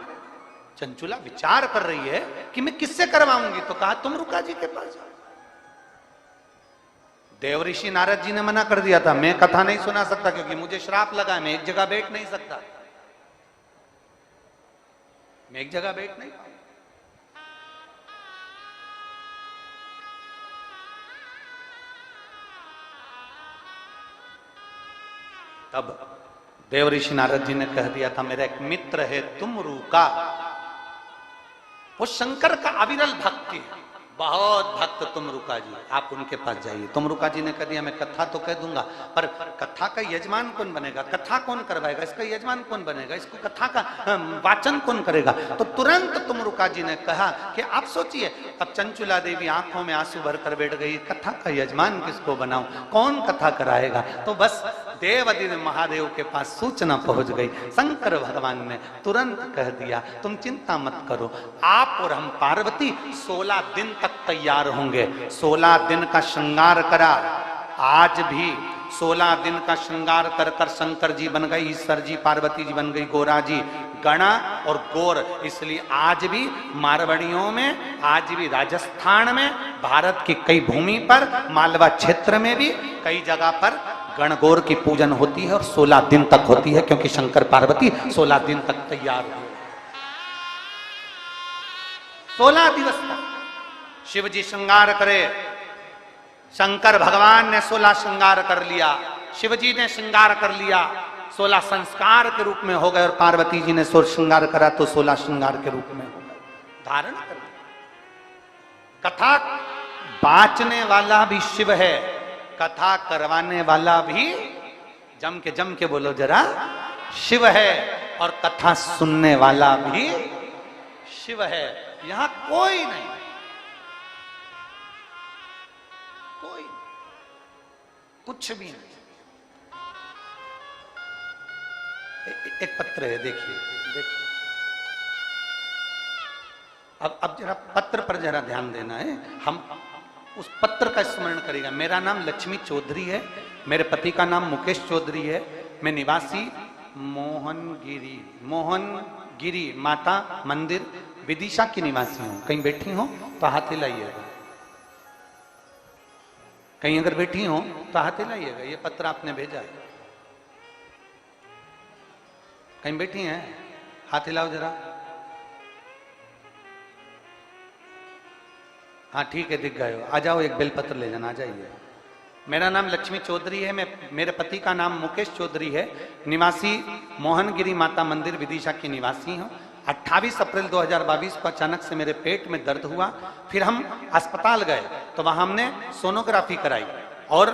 चंचुला विचार कर रही है कि मैं किससे करवाऊंगी, तो कहा तुम रुका जी के पास जाओ। देव ऋषि नारद जी ने मना कर दिया था, मैं कथा नहीं सुना सकता क्योंकि मुझे श्राप लगा है, मैं एक जगह बैठ नहीं सकता, मैं एक जगह बैठ नहीं। तब देव ऋषि नारद जी ने कह दिया था, मेरा एक मित्र है तुमरू का, वो शंकर का अविरल भक्त है, बहुत भक्त तुमरुका जी, आप उनके पास जाइए। तुमरुका जी ने कह दिया, मैं कथा तो कह दूंगा पर कथा का यजमान कौन बनेगा, कथा कौन करवाएगा, इसका यजमान कौन बनेगा, इसको कथा का वाचन कौन करेगा। तो तुरंत तुमरुका जी ने कहा कि आप सोचिए। अब चंचुला देवी आंखों में आंसू भरकर बैठ गई, कथा का यजमान किसको बनाऊं, कौन कथा कराएगा। तो बस देवादिदेव महादेव के पास सूचना पहुंच गई। शंकर भगवान ने तुरंत कह दिया, तुम चिंता मत करो, आप और हम पार्वती 16 दिन तक तैयार होंगे। 16 दिन का श्रृंगार करा, आज भी 16 दिन का श्रृंगार कर कर शंकर जी बन गए, ईश्वर जी, पार्वती जी बन गई गोरा जी, गणा और गोर। इसलिए आज भी मारवाड़ियों में, आज भी राजस्थान में, भारत की कई भूमि पर, मालवा क्षेत्र में भी कई जगह पर गणगौर की पूजन होती है और 16 दिन तक होती है, क्योंकि शंकर पार्वती 16 दिन तक तैयार हुए। 16 दिवस तक शिव जी श्रृंगार करे। शंकर भगवान ने 16 श्रृंगार कर लिया, शिव जी ने श्रृंगार कर लिया, 16 संस्कार के रूप में हो गए, और पार्वती जी ने 16 श्रृंगार करा तो 16 श्रृंगार के रूप में हो गए, धारण कर लिया। कथा बांचने वाला भी शिव है, कथा करवाने वाला भी जम के बोलो जरा शिव है, और कथा सुनने वाला भी शिव है। यहां कोई नहीं, कुछ भी नहीं। एक पत्र है, देखिए देखिए। अब जरा पत्र पर जरा ध्यान देना है। हम उस पत्र का स्मरण करेगा। मेरा नाम लक्ष्मी चौधरी है, मेरे पति का नाम मुकेश चौधरी है, मैं निवासी मोहनगिरी माता मंदिर विदिशा की निवासी हूं। कहीं बैठी हो तो हाथ हिलाइएगा, कहीं अगर बैठी हो तो हाथ हिलाइएगा। ये पत्र आपने भेजा है। कहीं बैठी हैं, हाथ हिलाओ जरा। हाँ ठीक है, दिख गए हो। आ जाओ, एक बेलपत्र ले जाना, आ जाइए। मेरा नाम लक्ष्मी चौधरी है, मेरे पति का नाम मुकेश चौधरी है, निवासी मोहनगिरी माता मंदिर विदिशा की निवासी हूँ। 28 अप्रैल 2022 को अचानक से मेरे पेट में दर्द हुआ। फिर हम अस्पताल गए तो वहां हमने सोनोग्राफी कराई और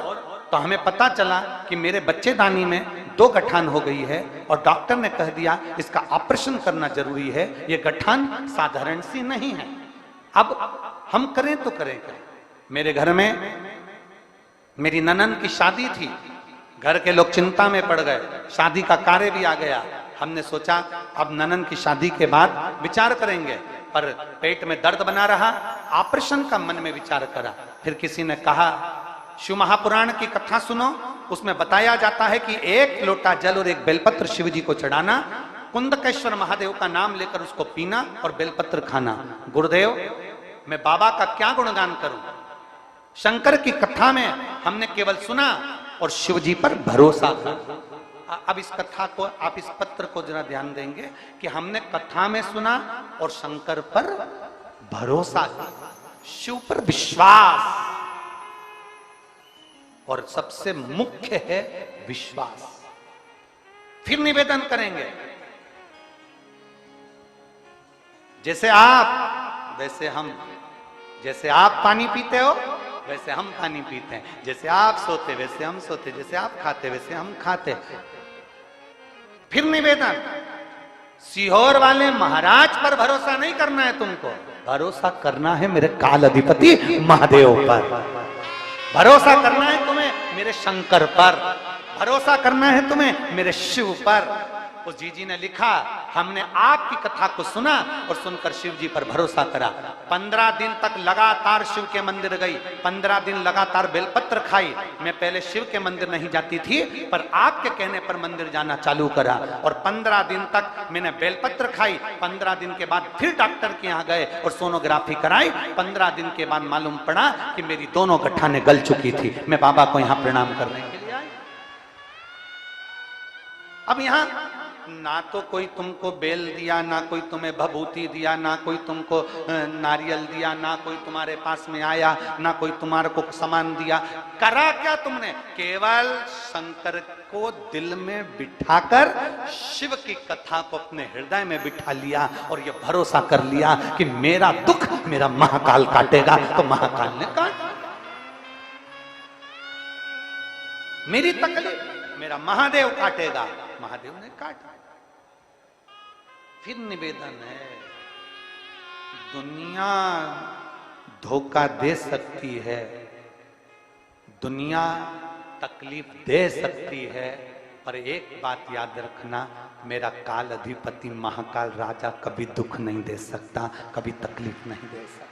तो हमें पता चला कि मेरे बच्चेदानी में 2 गठान हो गई है और डॉक्टर ने कह दिया इसका ऑपरेशन करना जरूरी है। ये गठान साधारण सी नहीं है। अब हम करें तो करें क्या? मेरे घर में मेरी ननन की शादी थी, घर के लोग चिंता में पड़ गए, शादी का कार्य भी आ गया। हमने सोचा अब ननन की शादी के बाद विचार करेंगे, पर पेट में दर्द बना रहा, ऑपरेशन का मन में विचार करा। फिर किसी ने कहा शिव महापुराण की कथा सुनो, उसमें बताया जाता है कि 1 लोटा जल और 1 बेलपत्र शिव जी को चढ़ाना, कुंदकेश्वर महादेव का नाम लेकर उसको पीना और बेलपत्र खाना। गुरुदेव, मैं बाबा का क्या गुणगान करूं? शंकर की कथा में हमने केवल सुना और शिव जी पर भरोसा किया। अब इस कथा को, आप इस पत्र को जरा ध्यान देंगे कि हमने कथा में सुना और शंकर पर भरोसा किया, शिव पर विश्वास। और सबसे मुख्य है विश्वास। फिर निवेदन करेंगे, जैसे आप वैसे हम, जैसे आप पानी पीते हो वैसे हम पानी पीते हैं, जैसे आप सोते वैसे हम सोते, जैसे आप खाते वैसे हम खाते। फिर निवेदन, सीहोर वाले महाराज पर भरोसा नहीं करना है तुमको, भरोसा करना है मेरे काल अधिपति महादेव पर, भरोसा करना है तुम्हें मेरे शंकर पर, भरोसा करना है तुम्हें मेरे शिव पर। उस जीजी ने लिखा, हमने आपकी कथा को सुना और सुनकर शिव जी पर भरोसा करा। 15 दिन तक लगातार शिव के मंदिर गई, 15 दिन लगातार बेलपत्र खाई। मैं पहले शिव के मंदिर नहीं जाती थी, पर आपके कहने पर मंदिर जाना चालू करा और 15 दिन तक मैंने बेलपत्र खाई। 15 दिन के बाद फिर डॉक्टर के यहाँ गए और सोनोग्राफी कराई। 15 दिन के बाद मालूम पड़ा कि मेरी दोनों गठानें गल चुकी थी। मैं बाबा को यहाँ प्रणाम करने के लिए आई। अब यहाँ ना तो कोई तुमको बेल दिया, ना कोई तुम्हें भभूति दिया, ना कोई तुमको नारियल दिया, ना कोई तुम्हारे पास में आया, ना कोई तुम्हारे को सामान दिया। करा क्या तुमने? केवल शंकर को दिल में बिठाकर शिव की कथा को अपने हृदय में बिठा लिया और ये भरोसा कर लिया कि मेरा दुख मेरा महाकाल काटेगा, तो महाकाल ने काट। मेरी तकलीफ मेरा महादेव काटेगा, महादेव ने काटा। फिर निवेदन है, दुनिया धोखा दे सकती है, दुनिया तकलीफ दे सकती है, पर एक बात याद रखना, मेरा काल अधिपति महाकाल राजा कभी दुख नहीं दे सकता, कभी तकलीफ नहीं दे सकता।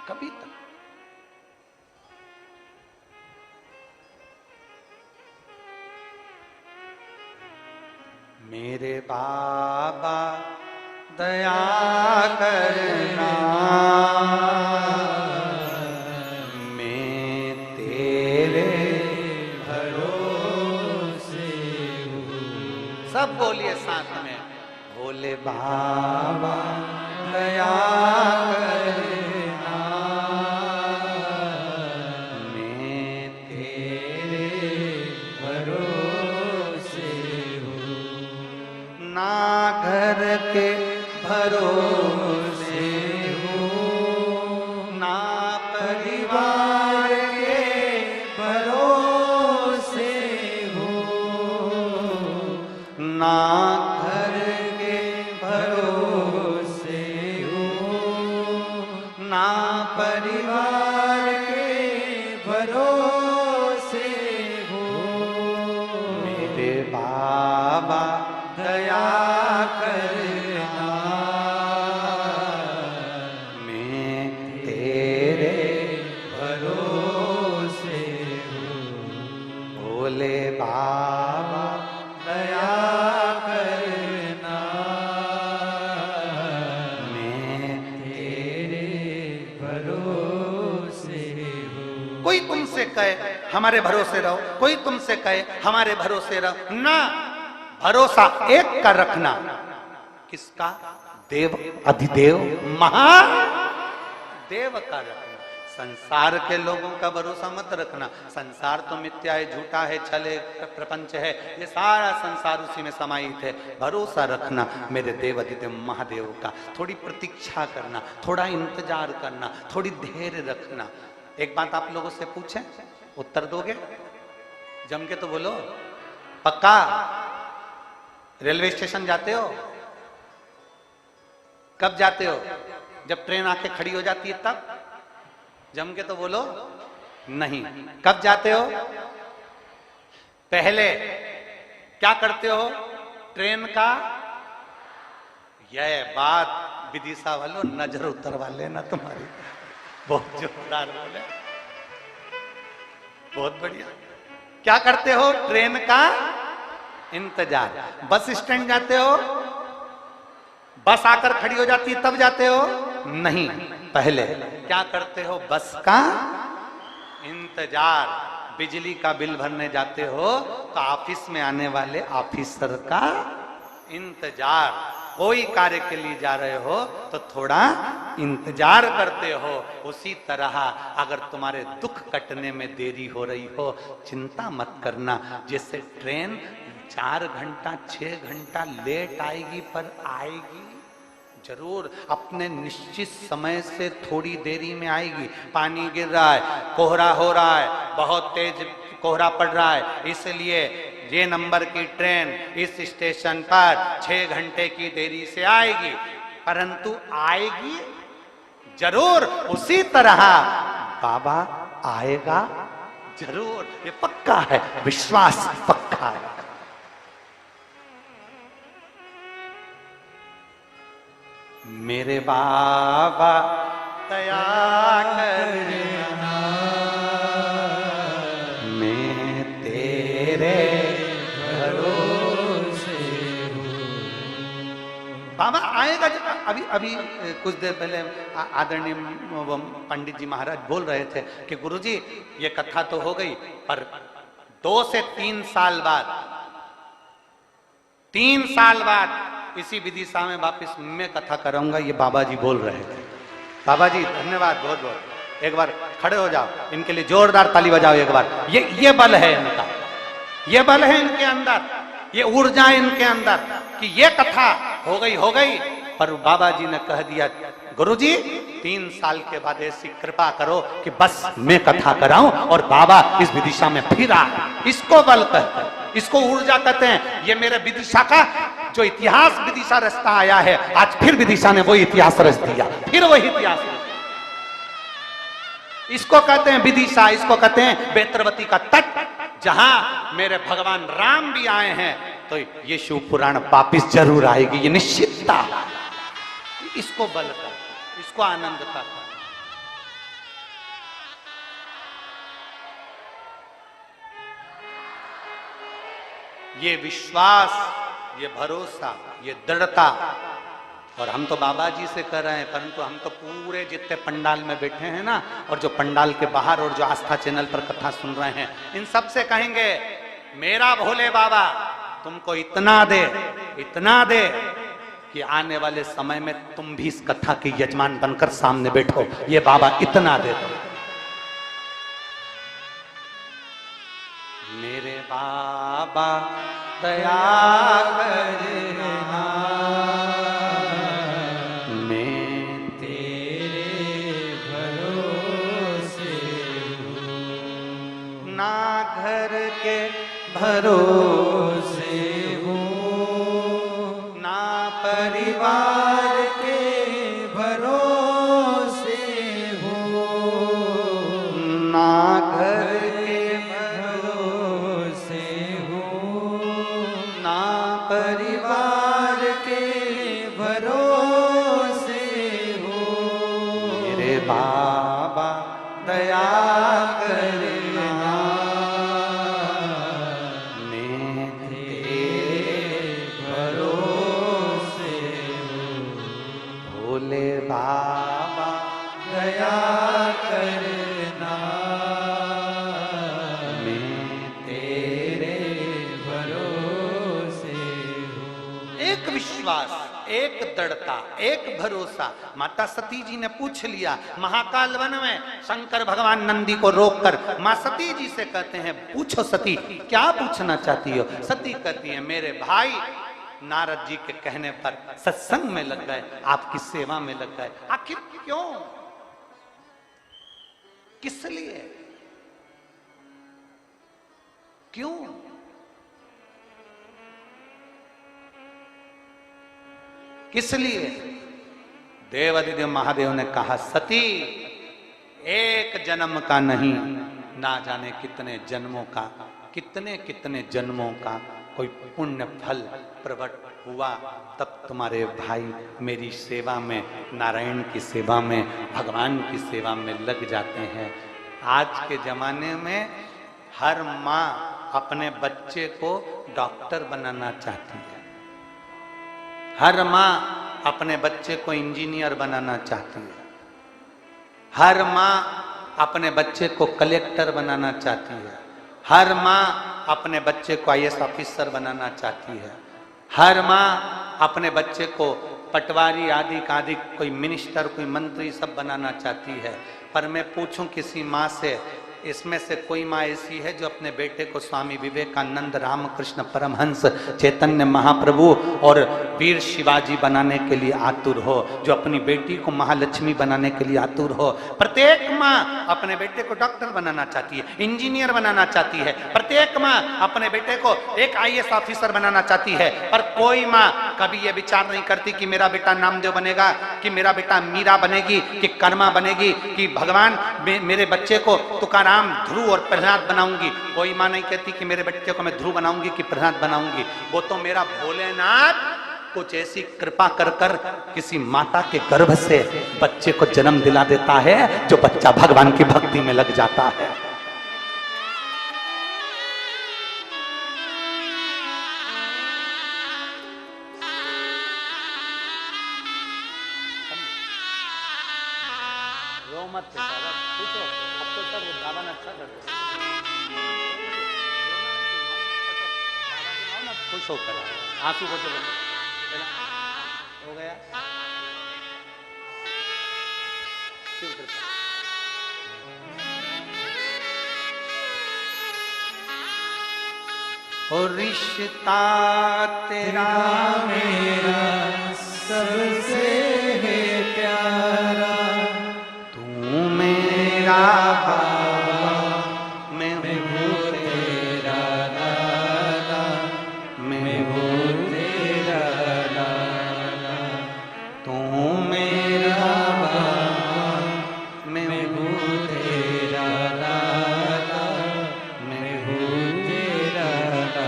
कभी तक मेरे बाबा दया करना, मैं तेरे भरोसे हूँ। सब बोलिए साथ में, भोले बाबा दया करना, मैं तेरे भरोसे हूँ। ना घर के भरोसे हूँ, ना परिवार के भरोसे हूँ, ना घर के भरोसे हूँ, कहे हमारे भरोसे रहो, कोई तुमसे कहे हमारे भरोसे रहो, ना, भरोसा एक का रखना। किसका? देव अधिदेव महादेव का रखना। संसार के लोगों का भरोसा मत रखना। संसार तो मिथ्या है, झूठा है, छले प्रपंच है, ये सारा संसार उसी में समाहित है। भरोसा रखना मेरे देव अधिदेव महादेव का। थोड़ी प्रतीक्षा करना, थोड़ा इंतजार करना, थोड़ी धैर्य रखना। एक बात आप लोगों से पूछें, उत्तर दोगे? जम के तो बोलो। पक्का? रेलवे स्टेशन जाते हो? कब जाते हो? जब ट्रेन आके खड़ी हो जाती है तब? जम के तो बोलो। नहीं। कब जाते हो? पहले क्या करते हो? ट्रेन का, यह बात विदिशा वालों नजर उतरवा लेना तुम्हारी। बहुत जोरदार बोले, बहुत बढ़िया। क्या करते हो? ट्रेन का इंतजार। बस स्टैंड जाते हो? बस आकर खड़ी हो जाती है तब जाते हो? नहीं, पहले क्या करते हो? बस का इंतजार। बिजली का बिल भरने जाते हो तो ऑफिस में आने वाले ऑफिसर का इंतजार। कोई कार्य के लिए जा रहे हो तो थोड़ा इंतजार करते हो। उसी तरह अगर तुम्हारे दुख कटने में देरी हो रही हो, चिंता मत करना। जैसे ट्रेन 4 घंटा 6 घंटा लेट आएगी, पर आएगी जरूर। अपने निश्चित समय से थोड़ी देरी में आएगी। पानी गिर रहा है, कोहरा हो रहा है, बहुत तेज कोहरा पड़ रहा है, इसलिए ये नंबर की ट्रेन इस स्टेशन पर 6 घंटे की देरी से आएगी, परंतु आएगी जरूर। उसी तरह बाबा आएगा जरूर, ये पक्का है, विश्वास पक्का है। मेरे बाबा दया करना, मैं तेरे भरोसे हूँ। बाबा आएगा। अभी कुछ देर पहले आदरणीय पंडित जी महाराज बोल रहे थे कि गुरुजी ये कथा तो हो गई, पर 2 से 3 साल बाद, 3 साल बाद इसी विदिशा में वापिस मैं कथा कराऊंगा, ये बाबा जी बोल रहे थे। बाबा जी धन्यवाद बहुत बहुत। एक बार खड़े हो जाओ, इनके लिए जोरदार ताली बजाओ एक बार। ये बल है इनका, ये बल है इनके अंदर, ये ऊर्जा है इनके अंदर कि ये कथा हो गई, पर बाबा जी ने कह दिया गुरुजी 3 साल के बाद ऐसी कृपा करो कि बस मैं कथा कराऊं और बाबा इस विदिशा में फिर आ। इसको बल कहते हैं, इसको ऊर्जा कहते हैं। ये मेरे विदिशा का जो इतिहास विदिशा रचता आया है, आज फिर विदिशा ने वही इतिहास रच दिया, फिर वही इतिहास। इसको कहते हैं विदिशा, इसको कहते हैं बेत्रवती का तट, जहां मेरे भगवान राम भी आए हैं, तो ये शिव पुराण वापिस जरूर आएगी, ये निश्चितता। इसको बल कर, इसको आनंद का। ये विश्वास, ये भरोसा, ये दृढ़ता। और हम तो बाबा जी से कर रहे हैं, परंतु हम तो पूरे जितने पंडाल में बैठे हैं ना, और जो पंडाल के बाहर और जो आस्था चैनल पर कथा सुन रहे हैं, इन सब से कहेंगे मेरा भोले बाबा तुमको इतना दे कि आने वाले समय में तुम भी इस कथा के यजमान बनकर सामने बैठो। ये बाबा इतना दे दो। मेरे बाबा दया करना, मैं तेरे भरोसे हूँ। ना घर के भरोसे हूँ, ना परिवार के भरोसे हूँ, ना घर के भरोसे हूँ, ना परिवार के भरोसे हूँ। मेरे बाबा दया करना, मैं तेरे भरोसे हूँ। भोले बाबा दया करना, विश्वास, एक दृढ़ता, एक भरोसा। माता सती जी ने पूछ लिया महाकाल वन में, शंकर भगवान नंदी को रोककर मां सती जी से कहते हैं पूछो सती क्या पूछना चाहती हो। सती कहती है मेरे भाई नारद जी के कहने पर सत्संग में लग गए, आपकी सेवा में लग गए। आखिर क्यों, किस लिए, क्यों? किस लिए? देवादिदेव महादेव ने कहा सती एक जन्म का नहीं, ना जाने कितने जन्मों का, कितने कितने जन्मों का कोई पुण्य फल प्रकट हुआ, तब तुम्हारे भाई मेरी सेवा में, नारायण की सेवा में, भगवान की सेवा में लग जाते हैं। आज के जमाने में हर माँ अपने बच्चे को डॉक्टर बनाना चाहती है, हर माँ अपने बच्चे को इंजीनियर बनाना चाहती है, हर माँ अपने बच्चे को कलेक्टर बनाना चाहती है, हर माँ अपने बच्चे को आईएएस ऑफिसर बनाना चाहती है, हर माँ अपने बच्चे को पटवारी आदि का आदि कोई मिनिस्टर, कोई मंत्री सब बनाना चाहती है। पर मैं पूछूं किसी माँ से, इसमें से कोई माँ ऐसी है जो अपने बेटे को स्वामी विवेकानंद, रामकृष्ण परमहंस, चैतन्य महाप्रभु और वीर शिवाजी बनाने के लिए आतुर हो, जो अपनी बेटी को महालक्ष्मी बनाने के लिए आतुर हो? प्रत्येक माँ अपने बेटे को डॉक्टर बनाना चाहती है, इंजीनियर बनाना चाहती है, प्रत्येक माँ अपने बेटे को एक आईएएस ऑफिसर बनाना चाहती है। पर कोई माँ कभी ये विचार नहीं करती कि मेरा बेटा नामदेव बनेगा, कि मेरा बेटा मीरा बनेगी, कि कर्मा बनेगी, कि भगवान मेरे बच्चे को तुकाराम, ध्रुव और प्रहलाद बनाऊंगी। कोई मां नहीं कहती कि मेरे बच्चे को मैं ध्रुव बनाऊंगी कि प्रहलाद बनाऊंगी। वो तो मेरा भोलेनाथ कुछ ऐसी कृपा कर कर किसी माता के गर्भ से बच्चे को जन्म दिला देता है, जो बच्चा भगवान की भक्ति में लग जाता है। खुश होकर आंसू को तो हो गया। शिव कृपा। और रिश्ता तेरा मेरा सबसे है प्यारा, तू मेरा बाबा, मैं हूँ तेरा लाला, मैं हूँ तेरा लाला। तू मेरा बाबा, मैं हूँ तेरा लाला, मैं हूँ तेरा लाला।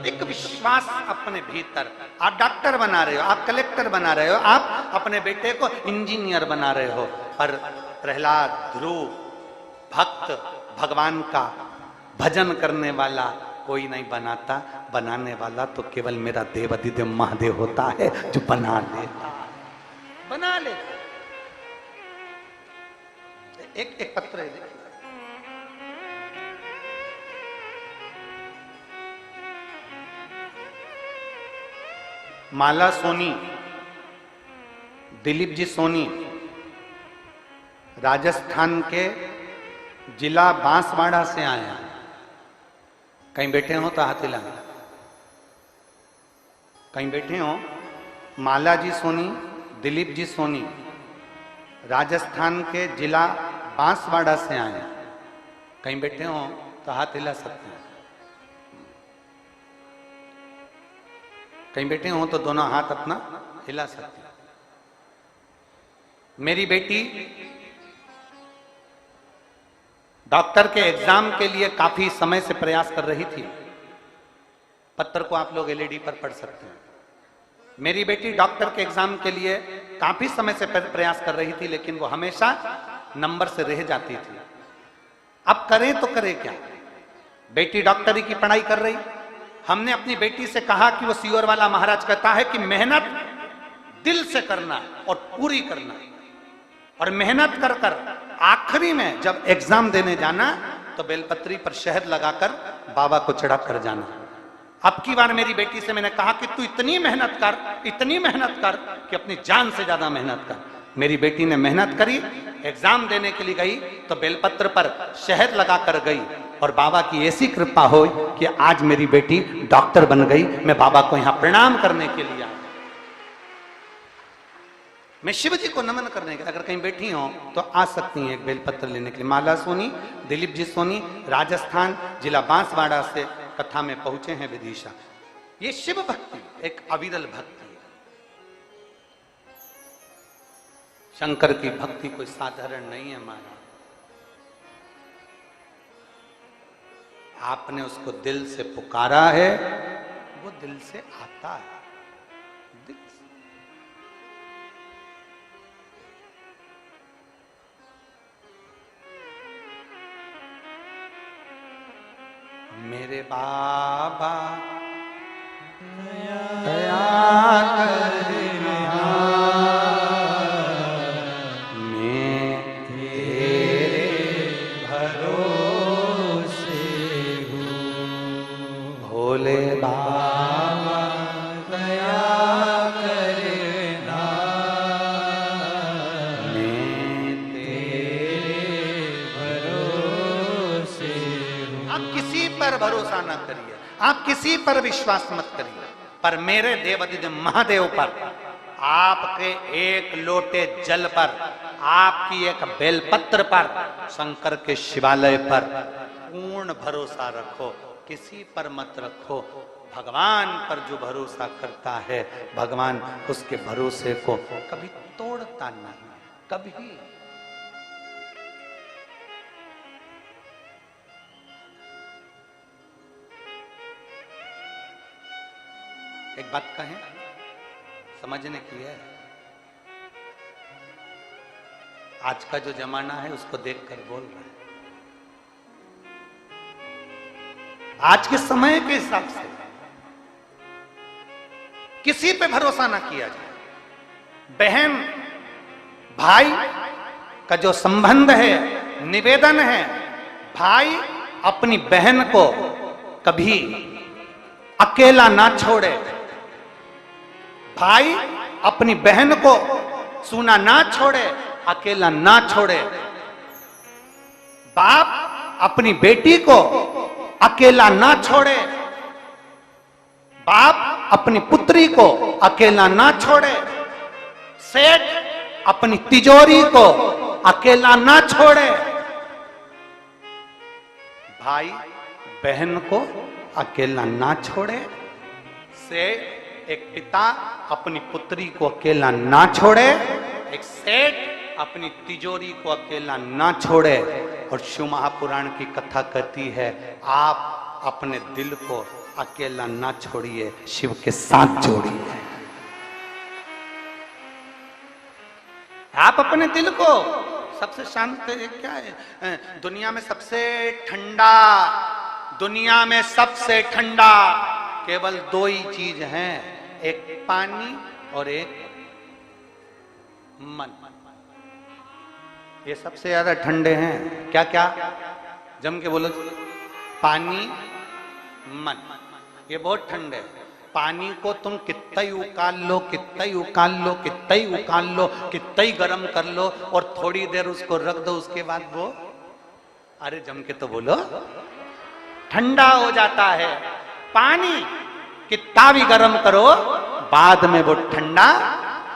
एक विश्वास अपने भीतर। आप डॉक्टर बना रहे हो, आप कलेक्टर बना रहे हो, आप अपने बेटे को इंजीनियर बना रहे हो, पर प्रहलाद, ध्रुव, भक्त, भगवान का भजन करने वाला कोई नहीं बनाता। बनाने वाला तो केवल मेरा देवादिदेव महादेव होता है, जो बना लेता, बना लेता। एक पत्र है, देखिए। माला सोनी, दिलीप जी सोनी, राजस्थान के जिला बांसवाड़ा से आए हैं। कहीं बैठे हो तो हाथ हिलाएं। कहीं बैठे हो। माला जी सोनी, दिलीप जी सोनी, राजस्थान के जिला बांसवाड़ा से आए हैं। कहीं बैठे हो तो हाथ हिला सकते हैं। कहीं बैठे हो तो दोनों हाथ अपना हिला सकते हैं। मेरी बेटी डॉक्टर के एग्जाम के लिए काफी समय से प्रयास कर रही थी। पत्र को आप लोग एलईडी पर पढ़ सकते हैं। मेरी बेटी डॉक्टर के एग्जाम के लिए काफी समय से प्रयास कर रही थी, लेकिन वो हमेशा नंबर से रह जाती थी। अब करें तो करें क्या? बेटी डॉक्टरी की पढ़ाई कर रही। हमने अपनी बेटी से कहा कि वो सीवर वाला महाराज कहता है कि मेहनत दिल से करना और पूरी करना, और मेहनत कर कर आखिरी में जब एग्जाम देने जाना तो बेलपत्री पर शहद लगाकर बाबा को चढ़ा कर जाना। अब की बार मेरी बेटी से मैंने कहा कि तू इतनी मेहनत कर कि अपनी जान से ज्यादा मेहनत कर। मेरी बेटी ने मेहनत करी, एग्जाम देने के लिए गई तो बेलपत्र पर शहद लगा कर गई और बाबा की ऐसी कृपा हो कि आज मेरी बेटी डॉक्टर बन गई। मैं बाबा को यहां प्रणाम करने के लिए आया, मैं शिव जी को नमन करने के। अगर कहीं बैठी हो तो आ सकती हैं एक बेलपत्र लेने के लिए। माला सोनी, दिलीप जी सोनी, राजस्थान, जिला बांसवाड़ा से कथा में पहुंचे हैं विदिशा। ये शिव भक्ति एक अविरल भक्ति है। शंकर की भक्ति कोई साधारण नहीं है महाराज। आपने उसको दिल से पुकारा है, वो दिल से आता है, दिल से। मेरे बाबा दया करना, मैं तेरे भरोसे हूँ। भोले बाबा दया करना, मैं तेरे भरोसे हूँ। आप किसी पर भरोसा न करिए, आप किसी पर विश्वास मत करिए, पर मेरे देवाधिदेव महादेव पर, आपके एक लोटे जल पर, आपकी एक बेलपत्र पर, शंकर के शिवालय पर पूर्ण भरोसा रखो, किसी पर मत रखो। भगवान पर जो भरोसा करता है, भगवान उसके भरोसे को कभी तोड़ता नहीं, कभी। एक बात कहें, समझने की है। आज का जो जमाना है उसको देखकर बोल रहे हैं। आज के समय के हिसाब से किसी पे भरोसा ना किया जाए। बहन भाई का जो संबंध है, निवेदन है, भाई अपनी बहन को कभी अकेला ना छोड़े, भाई अपनी बहन को सूना ना छोड़े, अकेला ना छोड़े। बाप अपनी बेटी को अकेला ना छोड़े, बाप अपनी पुत्री को अकेला ना छोड़े, सेठ अपनी तिजोरी को अकेला ना छोड़े, भाई बहन को अकेला ना छोड़े, सेठ एक पिता अपनी पुत्री को अकेला ना छोड़े, एक सेठ अपनी तिजोरी को अकेला ना छोड़े। और शिव महापुराण की कथा कहती है, आप अपने दिल को अकेला ना छोड़िए, शिव के साथ जोड़िए। आप अपने दिल को, सबसे शांत क्या है दुनिया में, सबसे ठंडा, दुनिया में सबसे ठंडा केवल दो ही चीज हैं, एक पानी और एक मन। ये सबसे ज्यादा ठंडे हैं। क्या क्या? जम के बोलो। पानी, मन, ये बहुत ठंडे हैं। पानी को तुम कितना ही उकाल लो, कितना ही उकाल लो, कितना ही उकाल लो, कितना ही गर्म कर लो, और थोड़ी देर उसको रख दो, उसके बाद वो, अरे जम के तो बोलो, ठंडा हो जाता है। पानी कितना भी गर्म करो, बाद में वो ठंडा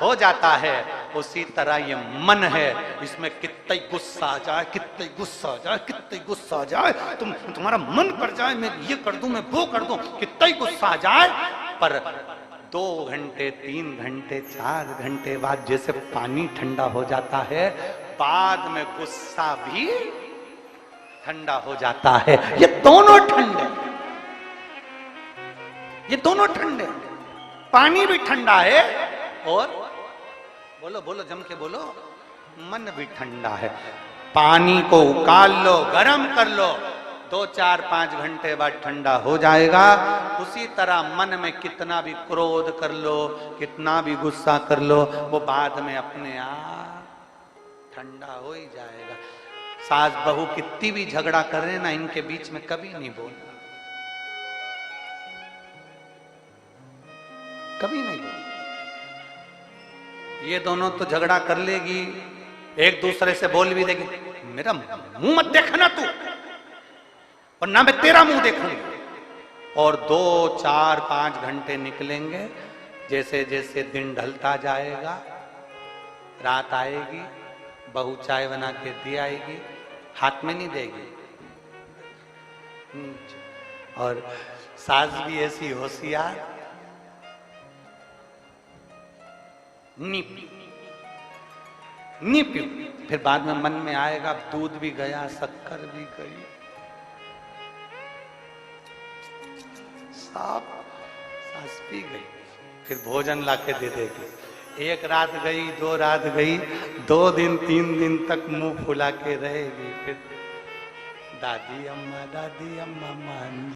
हो जाता है। उसी तरह ये मन है, इसमें कितना ही गुस्सा आ जाए, कितना ही गुस्सा आ जाए, कितना ही गुस्सा आ जाए, तुम्हारा मन कर जाए, मैं ये कर दूं, मैं वो कर दूं, कितना ही गुस्सा आ जाए, पर 2 घंटे, 3 घंटे, 4 घंटे बाद जैसे पानी ठंडा हो जाता है, बाद में गुस्सा भी ठंडा हो जाता है। ये दोनों ठंडे, ये दोनों ठंडे, पानी भी ठंडा है और बोलो बोलो जम के बोलो, मन भी ठंडा है। पानी को उकाल लो, गरम कर लो, 2, 4, 5 घंटे बाद ठंडा हो जाएगा। उसी तरह मन में कितना भी क्रोध कर लो, कितना भी गुस्सा कर लो, वो बाद में अपने आप ठंडा हो ही जाएगा। सास बहू कितनी भी झगड़ा कर रहे ना, इनके बीच में कभी नहीं बोलना। कभी नहीं बोली। ये दोनों तो झगड़ा कर लेगी, एक दूसरे से बोल भी देगी, मेरा मुंह मत देखना तू, और ना मैं तेरा मुंह देखूंगी। और 2, 4, 5 घंटे निकलेंगे। जैसे जैसे दिन ढलता जाएगा, रात आएगी, बहू चाय बना के दी आएगी, हाथ में नहीं देगी। और सास भी ऐसी होशियार, नी पी। फिर बाद में मन में आएगा दूध भी गया, शक्कर भी गई, सास पी गई। फिर भोजन लाके दे देगी। 1 रात गई, 2 रात गई, 2 दिन 3 दिन तक मुंह फुला के रहेगी। फिर दादी अम्मा मान